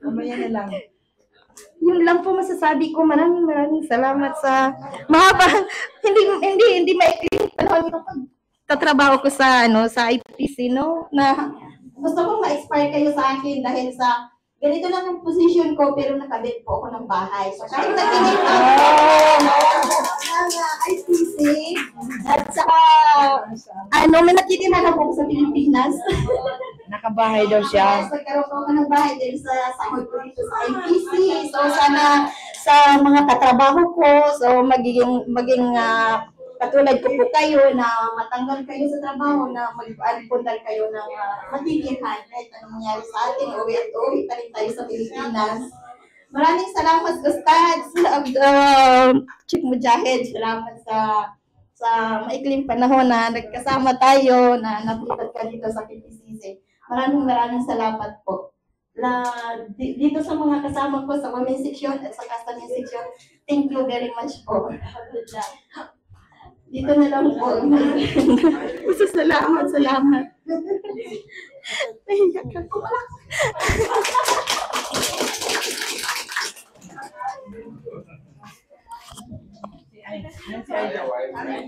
Speaker 7: Mamaya na lang.
Speaker 6: yun lang po masasabi ko. Maraming salamat sa mahaba. Hindi maikling panahon ko pagtatrabaho ko sa sa IPC, no, na gusto kong ma-inspire kayo sa akin dahil sa ganito lang yung position ko pero nakabit po ako ng bahay. So kahit nakinig ako ng IPC at saka may nakikilala po ako sa Pilipinas.
Speaker 7: Nakabahay daw siya.
Speaker 6: Nagkaroon po ako ng bahay dahil sa sahod ko dito sa IPC. So sana sa mga katrabaho ko, so maging katulad ko po kayo na matanggal kayo sa trabaho, na mag-alpundan kayo ng matitihan kahit anong mangyari sa atin, uwi at uwi pa rin tayo sa Pilipinas. Maraming salamat, Gustad, Chief Mujahid. Salamat sa maikling panahon na nagkasama tayo, na naputad ka dito sa KPCC. Maraming salamat po. Dito sa mga kasama ko sa women's section at sa custody section, thank you very much po. Dito na lang po. Salamat. Nahiyak ako.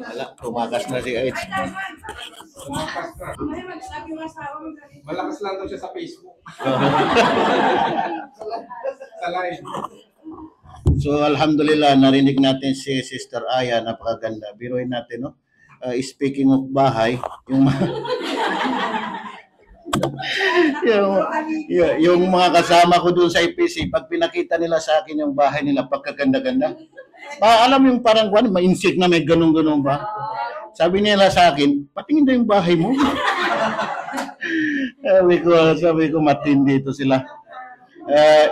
Speaker 1: Wala, tumakas na si Aits.
Speaker 5: Tumakas na. Malakas lang daw siya sa Facebook. Sa live.
Speaker 1: So alhamdulillah, narinig natin si Sister Aya, napakaganda. Biruin natin, no? Speaking of bahay, yung mga kasama ko doon sa IPC, pag pinakita nila sa akin yung bahay nila, pagkaganda-ganda. Alam yung parang ma-insect na may ganun-ganun ba? Sabi nila sa akin, patingin na yung bahay mo. sabi ko matindi ito sila.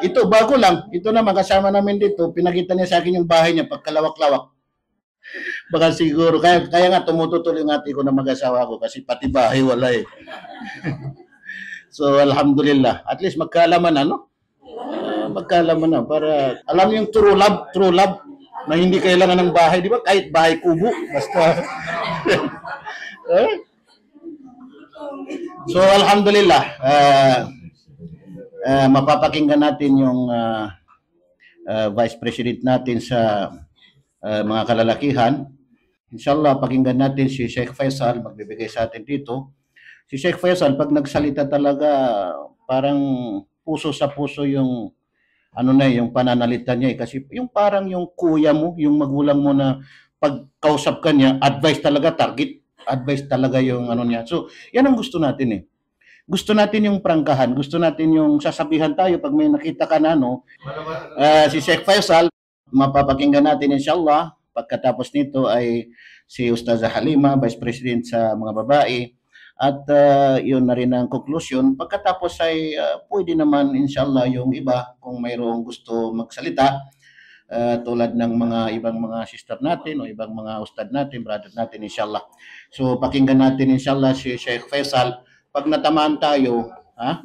Speaker 1: Ito, bago lang. Ito na, kasama namin dito. Pinakita niya sa akin yung bahay niya pagkalawak-lawak. Baka siguro, kaya nga tumututuloy yung ate ko na mag-asawa ko kasi pati bahay wala eh. So, alhamdulillah. At least magkaalaman na, no? Magkaalaman na para alam yung true love na hindi kailangan ng bahay, di ba? Kahit bahay kubo, basta. So, alhamdulillah. Mapapakinggan natin yung Vice President natin sa mga kalalakihan. Inshallah, pakinggan natin si Sheikh Faisal, magbibigay sa atin dito. Si Sheikh Faisal, pag nagsalita talaga, parang puso sa puso yung yung pananalita niya eh. Kasi yung parang yung kuya mo, yung magulang mo na pagkausap ka niya, advice talaga, target advice talaga yung niya. So, yan ang gusto natin eh. Gusto natin yung prangkahan, gusto natin yung sasabihan tayo pag may nakita ka na si Sheikh Faisal, mapapakinggan natin inshallah. Pagkatapos nito ay si Ustazah Halima, Vice President sa mga babae. At yun na rin ang conclusion. Pagkatapos ay pwede naman inshallah yung iba kung mayroong gusto magsalita tulad ng mga ibang mga sister natin o ibang mga ustad natin, brother natin inshallah. So pakinggan natin inshallah si Sheikh Faisal. Pag natamaan tayo, ha?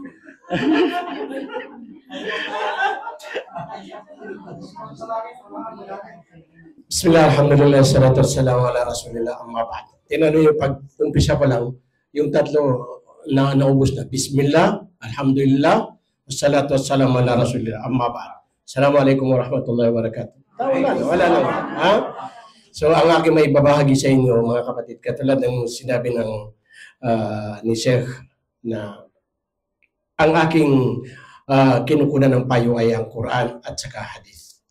Speaker 8: Bismillah, alhamdulillah, salatu wassalamu ala rasulillah, amma ba'd. Tinanong yung pag-umpisa pa lang, yung tatlo na naubos na. Bismillah, alhamdulillah, wassalatu wassalamu ala rasulillah, amma ba'd. Assalamualaikum warahmatullahi wabarakatuh. Wala na. Ha? So, ang aking may babahagi sa inyo, mga kapatid, katulad ng sinabi ng ni Sheikh na ang aking kinukunan ng payo ay ang Quran at saka hadith.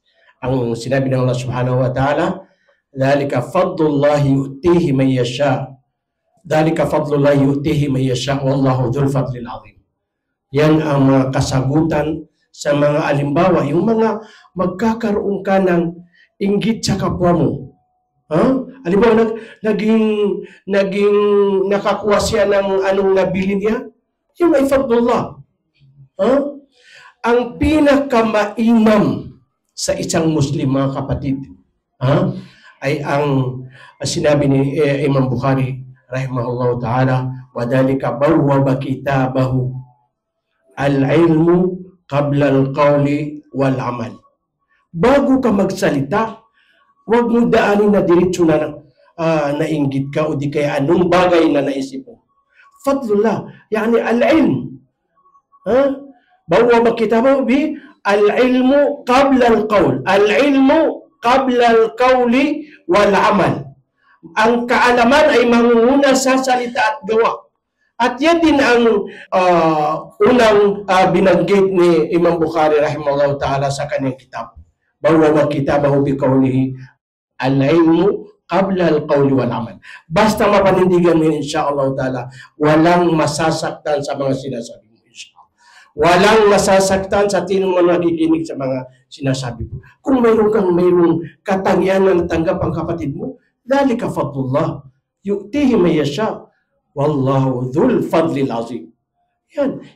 Speaker 8: Ang sinabi ng Allah subhanahu wa ta'ala, "Dhalika fadlullahi yu'tihi man yasha." Dhalika fadlullahi yu'tihi man yasha wallahu dhul fadlil azim. Yan ang mga kasagutan sa mga alimbawa, yung mga magkakaroon ka ng inggit sa kapwa mo. Halimbawa, naging nakakuha siya ng anong nabili niya, yun ay fadlullah. Ang pinakamainam sa isang Muslim, mga kapatid, ay ang sinabi ni Imam Bukhari, rahimahullah ta'ala, "Wadhalika bawwaba kitabahu al-ilmu qabla al-qawli wal-amal." Bago ka magsalita, huwag mo daanin na diretso na nainggit ka o di kaya anong bagay na naisip mo. Fadlullah, yani al-ilm. Bawwaba kitabahu bi al-ilmu qabla al-qawl. Al-ilmu qabla al-qawli wal-amal. Ang kaalaman ay mangunguna sa salita at gawa. At yan din ang unang binanggit ni Imam Bukhari rahimahullah ta'ala sa kanyang kitab. Bawwaba kitabahu bi qawlihi al-ilmu qabla al-qawli wal-amal. Basta mapanindigan mo insyaallah ta'ala, walang masasaktan sa mga sinasabi mo insyaallah. Walang masasaktan sa tinong mga nakikinig sa mga sinasabi mo. Kung mayroong katangian na natanggap ang kapatid mo, dhalika fadlullah yu'tihi man yasha wallahu dhul fadlil azim.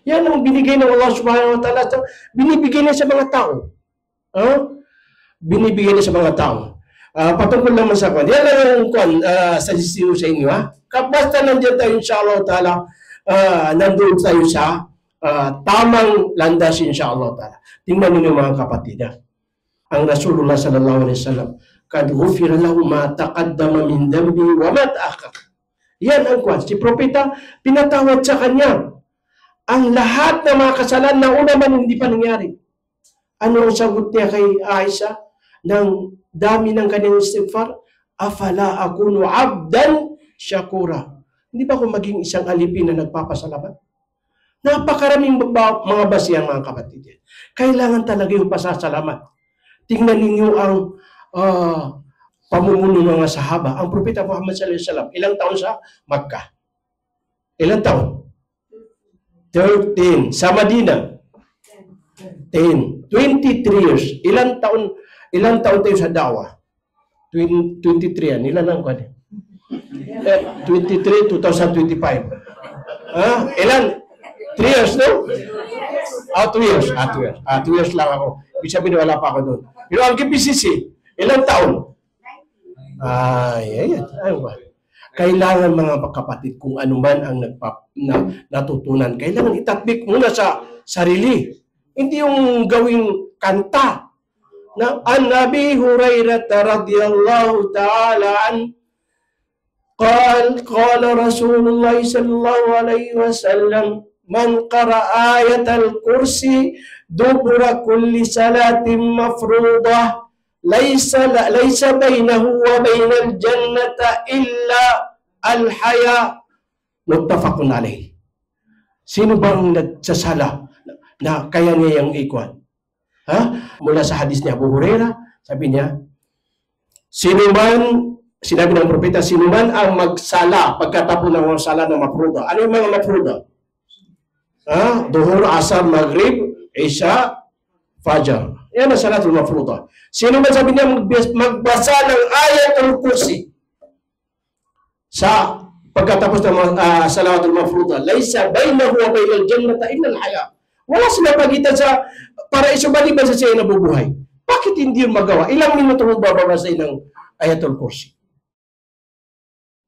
Speaker 8: Yan ang binigay ng Allah subhanahu wa ta'ala. Binibigay niya sa mga tao. Binibigay niya sa mga tao. Patungkol naman sa kwan. Yan lang yung kwan, suggestion sa inyo. Basta nandiyan tayo insyaAllah ta'ala, nandun tayo sa tamang landas insyaAllah ta'ala. Tingnan ninyo mga kapatid. Ang Rasulullah sallallahu alaihi wasallam, "Kad ghufira lahu ma taqaddama min dhanbi wa ma ta'akhkhar." Yan ang kwan. Si propeta, pinatawad sa kanya ang lahat ng mga kasalanan na una man hindi pa nangyari. Ano ang sagot niya kay Aisha? Ng dami ng kanyang istighfar, "Afala akunu abdan syakura." Hindi ba ako maging isang alipin na nagpapasalamat? Napakaraming mga basihan mga kapatid. Kailangan talaga yung pasasalamat. Tingnan ninyo ang pamumuno ng mga sahaba. Ang propeta Muhammad sallallahu alaihi wasallam, ilang taon sa Makkah? Ilang taon? 13. Sa Madina? 10. 23 years. Ilang taon tayo sa dawa? 23 yan. Ilan ang kwan? 23, 2025. Ilan? 3 years, no? 2 years. 2 years lang ako. Ibig sabihin, wala pa ako doon. Pero ang KPCC, ilang taon? Ayan. Kailangan mga kapatid, kung ano man ang natutunan, kailangan itatbik muna sa sarili. Hindi yung gawing kanta. An Abi Hurairah radhiyallahu ta'ala an qala Rasulullah sallallahu alaihi wasallam, "Man qara'a ayatal kursi dubura kulli salatin mafruḍah laysa bainahu wa bainal jannata illa al-haya." Muttafaqun alayh. Sino bang nagsasala na kaya niya yung ikwan? Mula sa hadis ni Abu Hurairah, sabi niya, sinabi ng propeta, sino man ang magsala pagkatapos ng mga sala ng mafruḍa. Ano yung mga mafruḍa? Duhur, asar, maghrib, isya, fajar. Yan ang salatul mafruḍa. Sino man, sabi niya, magbasa ng ayatul kursi sa pagkatapos ng salatul mafruḍa, laysa bainahu wa bainal jannata illa al-haya. Wala sila pagitan sa paraiso maliban sa siya nabubuhay. Bakit hindi yun magawa? Ilang minuto mo bababasay ng ayatul kursi?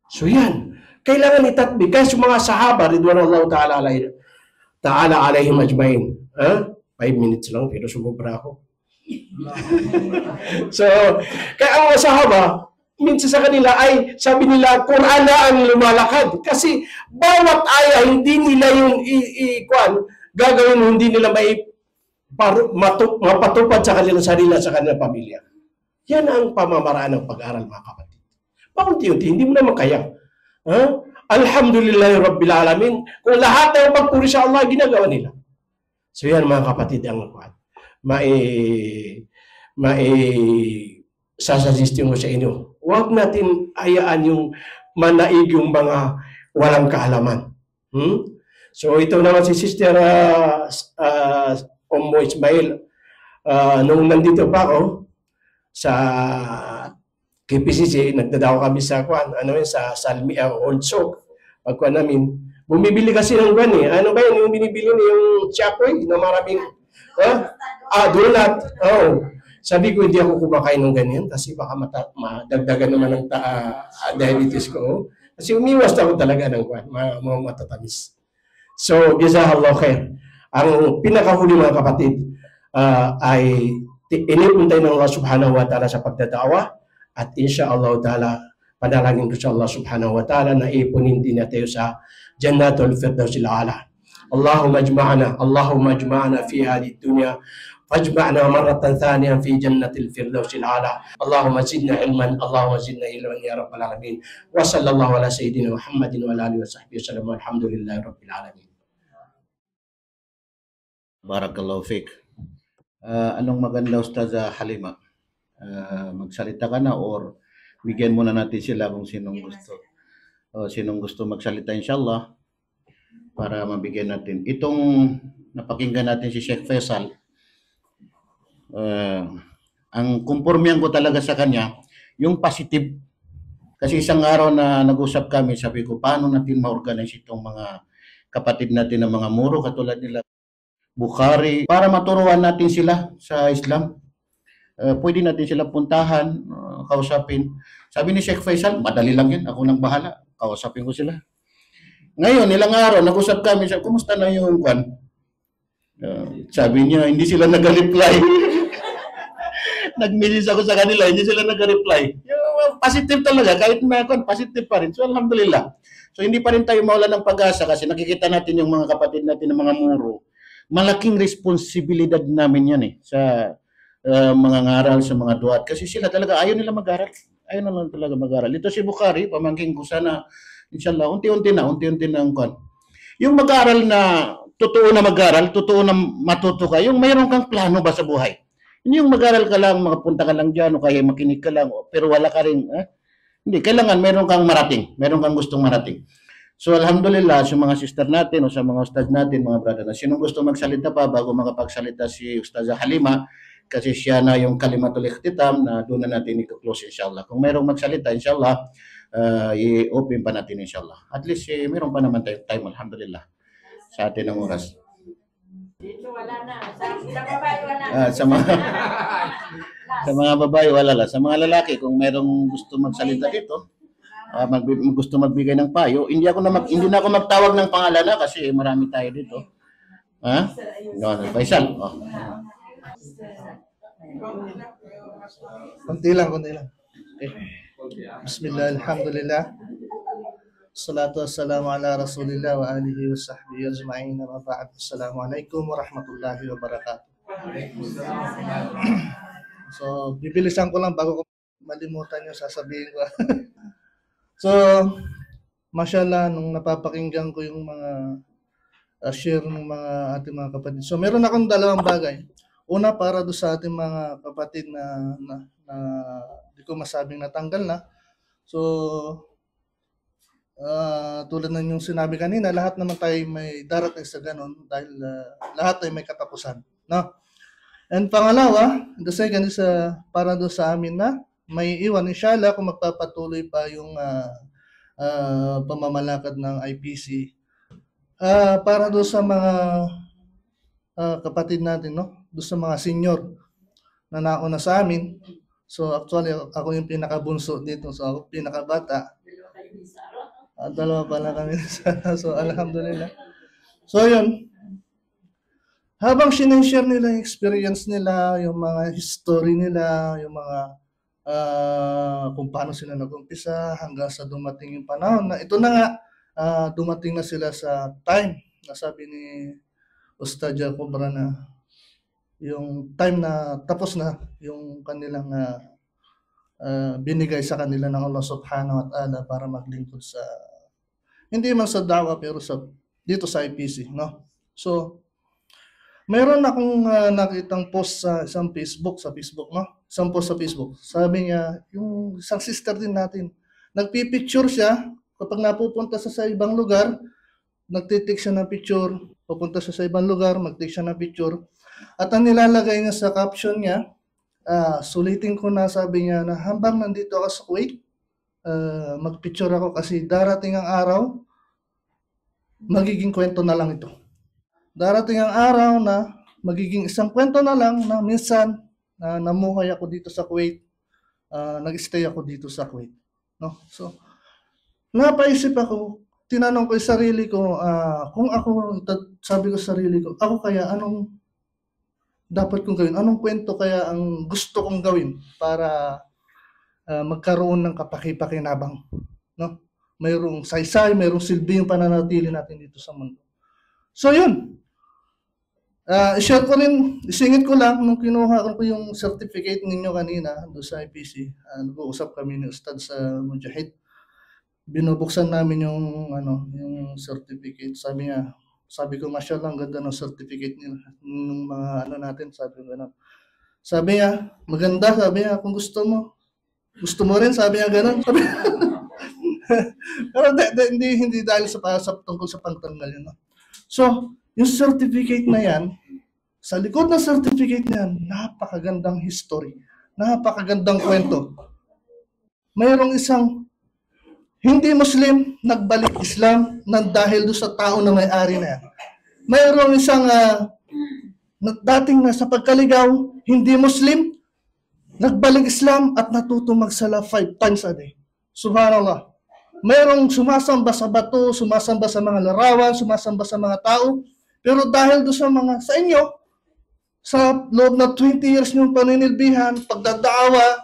Speaker 8: So yan. Kailangan itatbik. Kaya sa mga sahaba, ridwanullahu ta'ala alayhim ajmain. 5 minutes lang, pero sumubra ako. So, kaya ang mga sahaba, minsan sa kanila ay, sabi nila, Quran na ang lumalakad. Kasi bawat aya, hindi nila yung gagawin, hindi nila mapatupad sa kanilang sarili at sa kanilang pamilya. Yan ang pamamaraan ng pag-aaral, mga kapatid. Paunti-unti, hindi mo naman kaya. Alhamdulillahi Rabbil Alamin. Kung lahat ng pagpuri sa Allah, ginagawa nila. So yan mga kapatid ang sasasuggest ko sa inyo. Huwag natin hayaan yung manaig yung mga walang kaalaman. So ito naman si Sister Ommo Ismail, nung nandito pa ako sa KPCC, nagdadaw kami sa sa Salmi, Old Soak. Pagkuhan namin, bumibili kasi ng ano ba yun, yung binibili niya yung chakoy na maraming, donut. Sabi ko, hindi ako kumakain ng ganyan kasi baka madagdagan naman ng diabetes ko. Kasi umiwas ako talaga ng mga matatamis. So, jazakallahu khair. Ang pinakahuli mga kapatid ay inipuntay ng Allah subhanahu wa ta'ala sa pagdadawa at insyaAllah ta'ala panalangin ko sa Allah subhanahu wa ta'ala na ipunin din natin sa Jannatul Firdausil A'la. Allahumma ajma'na fi hadhihi dunya fajma'na marratan thaniyan fi Jannatil Firdausil A'la. Allahumma zidna ilman ya rabbal alamin. Wa sallallahu ala sayyidina Muhammadin wa ala alihi wa sahbihi wasallam. Alhamdulillahi rabbil alamin.
Speaker 1: Barakallahu fiik. Anong maganda Ustaz Halima? Magsalita ka na or bigyan muna natin sila kung sinong gusto magsalita inshallah para mabigyan natin. Itong napakinggan natin si Sheikh Faisal, ang kumpormihan ko talaga sa kanya, yung positive. Kasi isang araw na nag-usap kami, sabi ko, paano natin ma-organize itong mga kapatid natin ng mga muro katulad nila Bukhari para maturuan natin sila sa Islam. Pwede natin sila puntahan, kausapin. Sabi ni Sheikh Faisal, madali lang yan, ako nang bahala, kausapin ko sila. Ngayon, ilang araw, nag-usap kami, sabi, kumusta na yung kwan? Sabi niya, hindi sila nag-reply. Nag-message ako sa kanila, hindi sila nag-reply. Positive talaga, kahit na kwan, positive pa rin. So, alhamdulillah. So, hindi pa rin tayo mawalan ng pag-asa kasi nakikita natin yung mga kapatid natin ng mga muro. Malaking responsibilidad namin yan sa mga ngaral, sa mga duat. Kasi sila talaga ayaw nila mag-aral. Ayaw na lang talaga mag-aral. Ito si Bukhari, pamangking ko sana, inshallah, unti-unti na ang kwan. Yung mag-aral na, totoo na mag-aral, totoo na matuto ka, yung mayroon kang plano ba sa buhay. Hindi yung mag-aral ka lang, makapunta ka lang dyan, o kaya makinig ka lang, pero wala ka rin. Hindi, kailangan mayroon kang marating, mayroon kang gustong marating. So alhamdulillah sa mga sister natin o sa mga ustaz natin, mga brother na sinong gusto magsalita pa bago makapagsalita si Ustaz Halima kasi siya na yung kalimatul ikhtitam na doon na natin i-close inshallah. Kung mayroong magsalita inshallah, i-open pa natin inshallah. At least mayroon pa naman tayong time alhamdulillah sa atin ng oras.
Speaker 7: Dito wala na. Sa babae wala na.
Speaker 1: Sa mga babae wala la. Sa mga lalaki kung mayroong gusto magsalita dito, gusto magbigay ng payo, hindi na ako magtawag ng pangalan na kasi marami tayo dito. Faisal.
Speaker 9: Kunti lang. Okay. Bismillah, alhamdulillah. Salatu wassalamu ala rasulillah wa alihi wa sahbihi ajma'in wa ba'd. Assalamualaikum warahmatullahi wabarakatuh. So, bibilisan ko lang bago ko malimutan yung sasabihin ko. So, mashallah, nung napapakinggan ko yung mga share ng mga ating mga kapatid. So, meron akong dalawang bagay. Una, para do sa ating mga kapatid na di ko masabing natanggal na. So, tulad ng yung sinabi kanina, lahat naman tayo may darating sa ganun dahil lahat ay may katapusan. No? And pangalawa, the second is para do sa amin na may iwan, inshallah, kung magpapatuloy pa yung pamamalakad ng IPC. Para doon sa mga kapatid natin, no? Doon sa mga senior na nauna sa amin. So actually, ako yung pinakabunso dito. So ako pinakabata. Dalawa pala kami. So alhamdulillah. So yun. Habang sinishare nila yung experience nila, yung mga history nila, yung mga kung paano sila nag-umpisa hanggang sa dumating yung panahon na ito na nga, dumating na sila sa time na sabi ni Ustaz Cobra na yung time na tapos na yung kanilang binigay sa kanila ng Allah subhanahu wa ta'ala para maglingkod sa hindi man sa da'wa pero sa dito sa IPC, no? So Meron akong nakitang post sa isang Facebook, no? Isang post sa Facebook. Sabi niya, yung isang sister din natin, nagpipicture siya kapag napupunta sa ibang lugar, nagtitik siya ng picture, pupunta siya sa ibang lugar, magtik siya ng picture. At ang nilalagay niya sa caption niya, sulitin ko na, sabi niya, na habang nandito ako sa Kuwait, magpicture ako kasi darating ang araw, magiging kwento na lang ito. Darating ang araw na magiging isang kwento na lang na minsan namuhay ako dito sa Kuwait, nag-stay ako dito sa Kuwait. No? So, napaisip ako, tinanong ko yung sarili ko, kung ako, sabi ko sa sarili ko, ako kaya anong dapat kong gawin? Anong kwento kaya ang gusto kong gawin para magkaroon ng kapaki-pakinabang? No? Mayroong saysay, mayroong silbi yung pananatili natin dito sa mundo. So, yun. I-share ko rin, isingit ko lang nung kinuha ko yung certificate ninyo kanina doon sa IPC. Nag-uusap kami ni Ustad sa Mujahid. Binubuksan namin yung certificate. Sabi ko, masyaallah, ang ganda ng certificate nila. Yung mga natin, sabi ko gano'n. Sabi niya, maganda, sabi niya, kung gusto mo rin, sabi niya gano'n. Pero hindi dahil sa tungkol sa pagtanggal yun. No? So, yung certificate na yan, sa likod ng certificate na yan, napakagandang history, napakagandang kwento. Mayroong isang hindi Muslim nagbalik Islam nang dahil doon sa tao na may-ari na yan. Mayroong isang dating nasa pagkaligaw, hindi Muslim, nagbalik Islam at natuto magsala 5 times a day. Subhanallah. Mayroong sumasamba sa bato, sumasamba sa mga larawan, sumasamba sa mga tao. Pero dahil doon sa inyo, sa loob na 20 years niyong paninilbihan, pagdadaawa,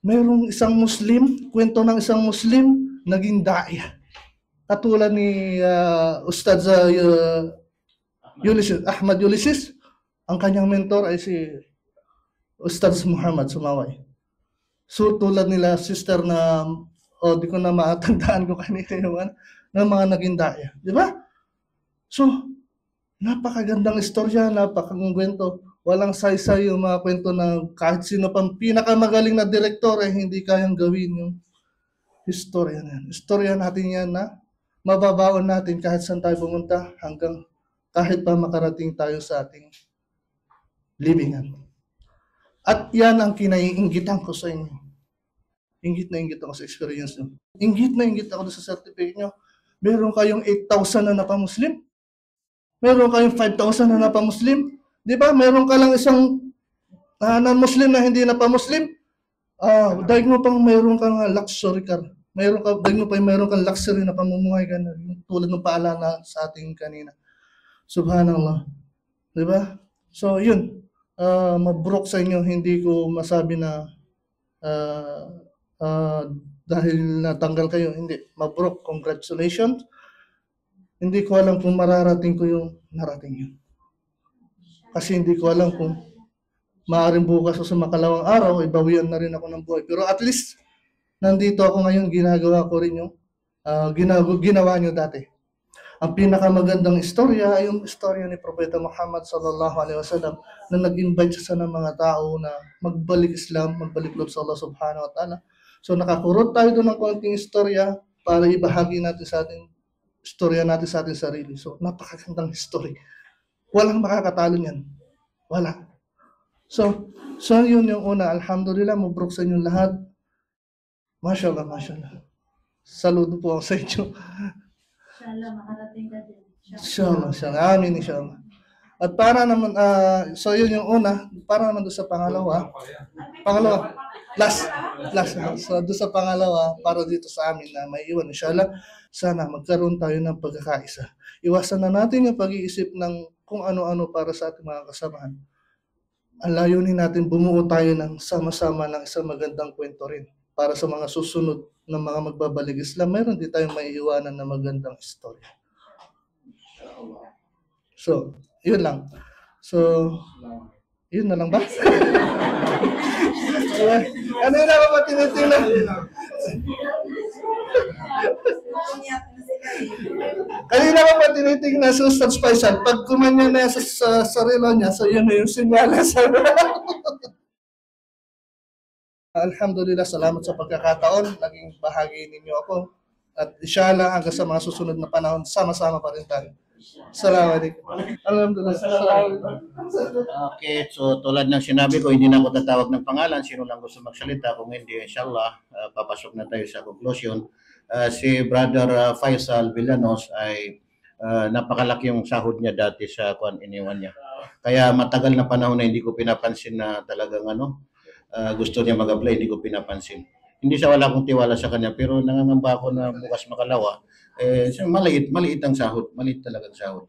Speaker 9: mayroong isang Muslim, kwento ng isang Muslim, naging da'ya. Katulad ni Ustad Ahmad Ulysses, ang kanyang mentor ay si Ustad Muhammad Sumaway. So tulad nila, sister na, di ko na matatandaan ko kanina yung ng mga naging da'ya. Di ba? So, napakagandang istorya, napakagandang kwento. Walang saysay yung mga kwento na kahit sino pang pinakamagaling na direktor ay hindi kayang gawin yung istorya na yan. Istorya natin yan na mababaon natin kahit saan tayo pumunta hanggang kahit pa makarating tayo sa ating libingan. At yan ang kinaiinggitan ko sa inyo. Inggit na inggit ako sa experience nyo. Inggit na inggit ako sa certificate nyo. Meron kayong 8,000 na napa-Muslim. Meron kayong 5,000 na napa-Muslim. Di ba? Meron ka lang isang non-Muslim na hindi napa-Muslim. Dahil mo pang meron kang luxury car. Meron kang luxury na pamumuhay ka na. Tulad ng paalala sa ating kanina. Subhanallah. Di ba? So, yun. Mabrok sa inyo. Hindi ko masabi na dahil natanggal kayo. Hindi. Mabrok. Congratulations. Hindi ko alam kung mararating ko yung narating yun. Kasi hindi ko alam kung maaaring bukas o sa makalawang araw, ibawian na rin ako ng buhay. Pero at least, nandito ako ngayon, ginagawa ko rin yung ginawa nyo dati. Ang pinakamagandang istorya ay yung istorya ni Propeta Muhammad sallallahu alaihi wasallam na nag-invite siya ng mga tao na magbalik Islam, magbalik loob sa Allah subhanahu wa ta'ala. So nakakurot tayo doon ng konting istorya para ibahagi natin sa ating istorya natin sa ating sarili. So, napakagandang history. Walang makakatalo niyan. Wala. So yun yung una. Alhamdulillah, mabrok sa inyo lahat. Mashallah, mashallah. Saludo po ako sa inyo.
Speaker 3: Inshallah, makarating ka din.
Speaker 9: Inshallah, inshallah. Amin, inshallah. At para naman, so yun yung una. Para naman doon sa pangalawa. Last. So doon sa pangalawa, para dito sa amin na may iwan. Inshallah, sana magkaroon tayo ng pagkakaisa. Iwasan na natin yung pag-iisip ng kung ano-ano para sa ating mga kasamahan. Ang layunin natin, bumuo tayo ng sama-sama ng isang magandang kwento rin. Para sa mga susunod na mga magbabalik Islam, mayroon din tayong maiiwanan na magandang istorya. So, yun lang. So, yun na lang ba? Ano yun ako ba tinitingnan? Kanina ko pa tinitingnan sa Ustad Faisal, pag kumanya na sa sarilo niya, so yun na yung sinyalas. Alhamdulillah, salamat sa pagkakataon. Naging bahagi ninyo ako. At inshallah, hanggang sa mga susunod na panahon, sama-sama pa rin tayo. Assalamualaikum. Alhamdulillah.
Speaker 1: Okay, so tulad ng sinabi ko, hindi na ako tatawag ng pangalan. Sino lang gusto magsalita? Kung hindi, inshallah, papasok na tayo sa conclusion. Si Brother Faisal Villanos ay napakalaki yung sahod niya dati sa iniwan niya. Kaya matagal na panahon na hindi ko pinapansin na talagang gusto niya mag-apply, hindi ko pinapansin. Hindi sa wala akong tiwala sa kanya, pero nangangamba ako na bukas makalawa. Maliit ang sahod, maliit talagang sahod.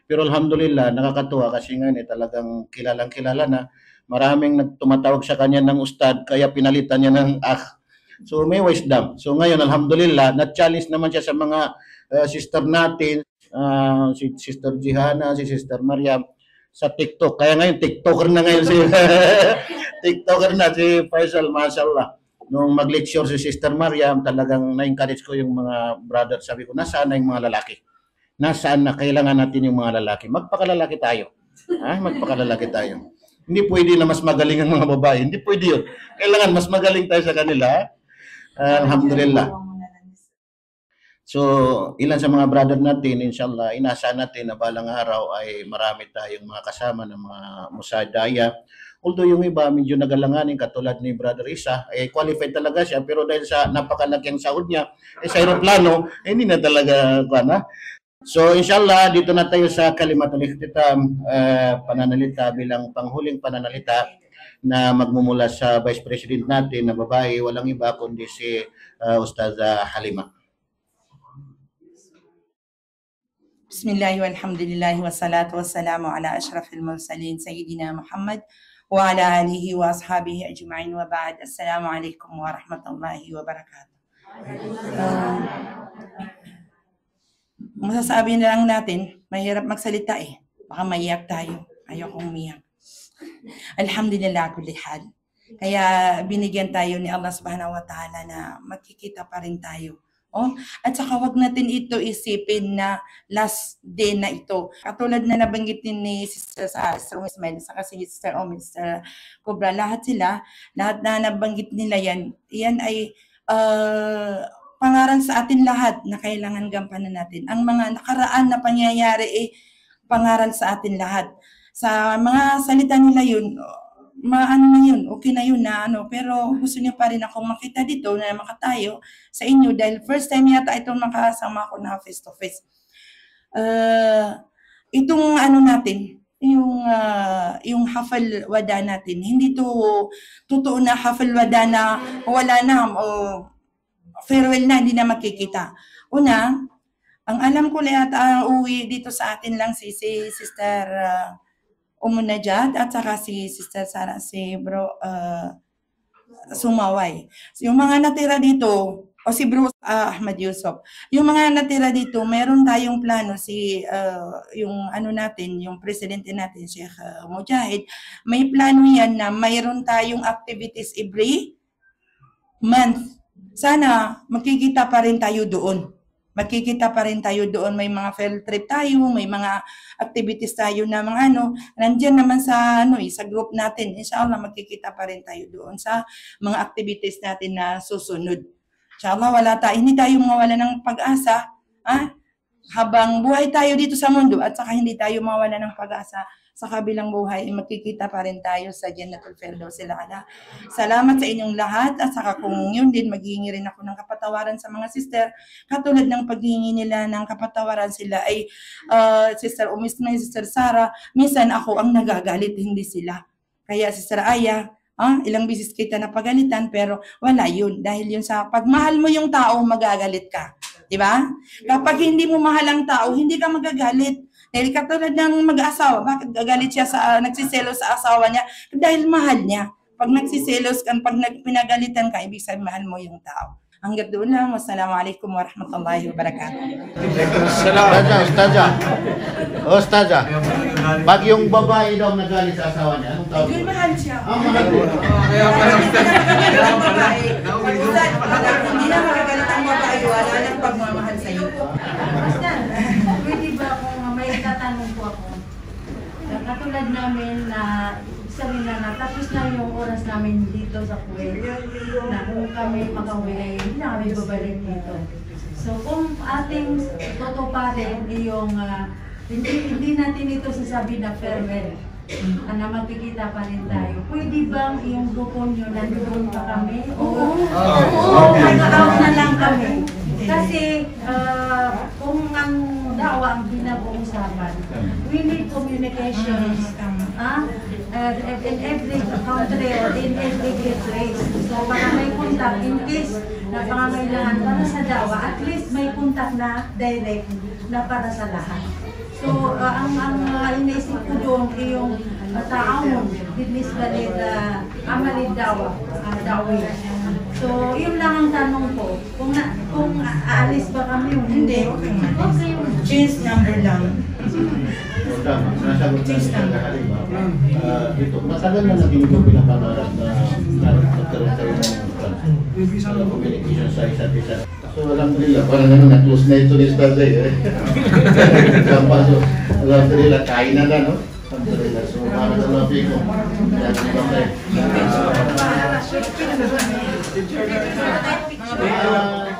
Speaker 1: Pero alhamdulillah, nakakatuwa kasi nga talagang kilalang-kilala na. Maraming tumatawag sa kanya ng ustad, kaya pinalitan niya ng So may wisdom. So ngayon, alhamdulillah, na-challenge naman siya sa mga sister natin, si Sister Jihana, si Sister Mariam, sa TikTok. Kaya ngayon, TikToker na ngayon si TikToker na si Faisal, mashallah. Nung mag-lecture si Sister Mariam, talagang na-encourage ko yung mga brother. Sabi ko, nasaan na yung mga lalaki? Nasaan na? Kailangan natin yung mga lalaki. Magpakalalaki tayo. Magpakalalaki tayo. Hindi pwede na mas magaling ang mga babae. Hindi pwede yun. Kailangan mas magaling tayo sa kanila. Alhamdulillah. So, ilan sa mga brother natin, inshallah, inaasahan natin na balang araw ay marami tayong mga kasama ng mga musadaya. Although yung iba medyo nagalanganin katulad ni Brother Isa, qualified talaga siya, pero dahil sa napakalaking sahod niya, sa aeroplano, hindi na talaga So inshallah, dito na tayo sa kalimatul ikhtitam, pananalita bilang panghuling pananalita na magmumula sa Vice President natin na babae, walang iba kundi si Ustazah Halima.
Speaker 10: Bismillah walhamdulillah wassalatu wassalamu ala ashrafil mursalin Sayyidina Muhammad wa ala alihi wa ashabihi ajma'in wa ba'd. Assalamu alaikum wa rahmatullahi wa barakatuh. Masasabi na lang natin, mahirap magsalita baka maiyak tayo. Ayokong umiyak. Alhamdulillah kulli hal. Kaya binigyan tayo ni Allah subhanahu wa ta'ala na magkikita pa rin tayo. At saka wag natin ito isipin na last day na ito. Katulad na nabanggit ni Sister Ismail, saka si Sister Sister Cobra, lahat na nabanggit nila yan ay pangaral sa atin lahat na kailangan gampanan natin. Ang mga nakaraan na pangyayari pangaral sa atin lahat. Sa mga salita nila yun, okay na yun pero gusto niyo pa rin akong makita dito na makatayo sa inyo dahil first time yata itong makasama ko na face to face. Itong natin, yung hafal wada natin, hindi to totoo na hafal wada na wala na o farewell na, hindi na makikita. Una, ang alam ko na yata uwi dito sa atin lang si Sister Najat at saka si Sister Sara, si Bro Sumaway. Yung mga natira dito, o si Bro Ahmad Yusuf, yung mga natira dito, meron tayong plano yung natin, yung presidente natin, Sheikh Mujahid, may plano yan na mayroon tayong activities every month. Sana magkikita pa rin tayo doon. May mga field trip tayo, may mga activities tayo na mga nandiyan naman sa sa group natin. Inshallah magkikita pa rin tayo doon sa mga activities natin na susunod. Inshallah hindi tayo mawala ng pag-asa, habang buhay tayo dito sa mundo at saka hindi tayo mawala ng pag-asa sa kabilang buhay, magkikita pa rin tayo sa Jannatul Firdaus Ala. Salamat sa inyong lahat at saka kung yun din, maghihingi rin ako ng kapatawaran sa mga sister. Katulad ng paghihingi nila ng kapatawaran sila ay Sister Umismay, Sister Sara, minsan ako ang nagagalit, hindi sila. Kaya Sister Aya, ilang bisis kita napagalitan pero wala yun. Dahil yun sa pagmahal mo yung tao, magagalit ka. Diba? Kapag hindi mo mahal ang tao, hindi ka magagalit. Dahil katulad ng mag-asawa, bakit gagalit siya nagsiselos sa asawa niya? Dahil mahal niya. Pag nagsiselos ka, pag pinagalitan ka, ibig sabihin mahal mo yung tao. Hanggang doon lang. Wassalamualaikum warahmatullahi wabarakatuh.
Speaker 1: Ustazah, pag yung babae daw nagalit sa asawa niya, anong tawag?
Speaker 10: Yun, mahal siya.
Speaker 1: Mahal mo.
Speaker 10: Kaya pala, hindi na magagalit ang babae, wala nang pagmamahal sa'yo.
Speaker 7: paliwanag namin na sabihin na natapos na yung oras namin dito sa Kuwait na kung kami makauwi ay hindi na kami babalik dito. So kung ating tutuparin yung hindi natin ito sasabihin na farewell, na magkikita pa rin tayo. Pwede bang yung grupo nyo nandoon pa kami? Oo, nag-out na lang kami. Kasi kung ang dawa ang pinag-uusapan, we need communications in every country or in every place. So para may contact in case na pangangailangan para sa dawa, at least may contact na direct na para sa lahat. So ang iniisip ko doon ay yung taawon, بالنسبة لعمل الدعوة. So, yun lang ang tanong ko. Kung aalis ba kami o hindi.
Speaker 10: Okay. Change number lang.
Speaker 1: Tama, nasagot na siya kahali ba? Dito, matagal na naging yung pinapangarap na nagkaroon tayo ng communication sa isa't isa. So, alhamdulillah, parang na-close na ito ni Stazay. So, alhamdulillah, kain na, no? Alhamdulillah. So, para sa mga piko. Yan,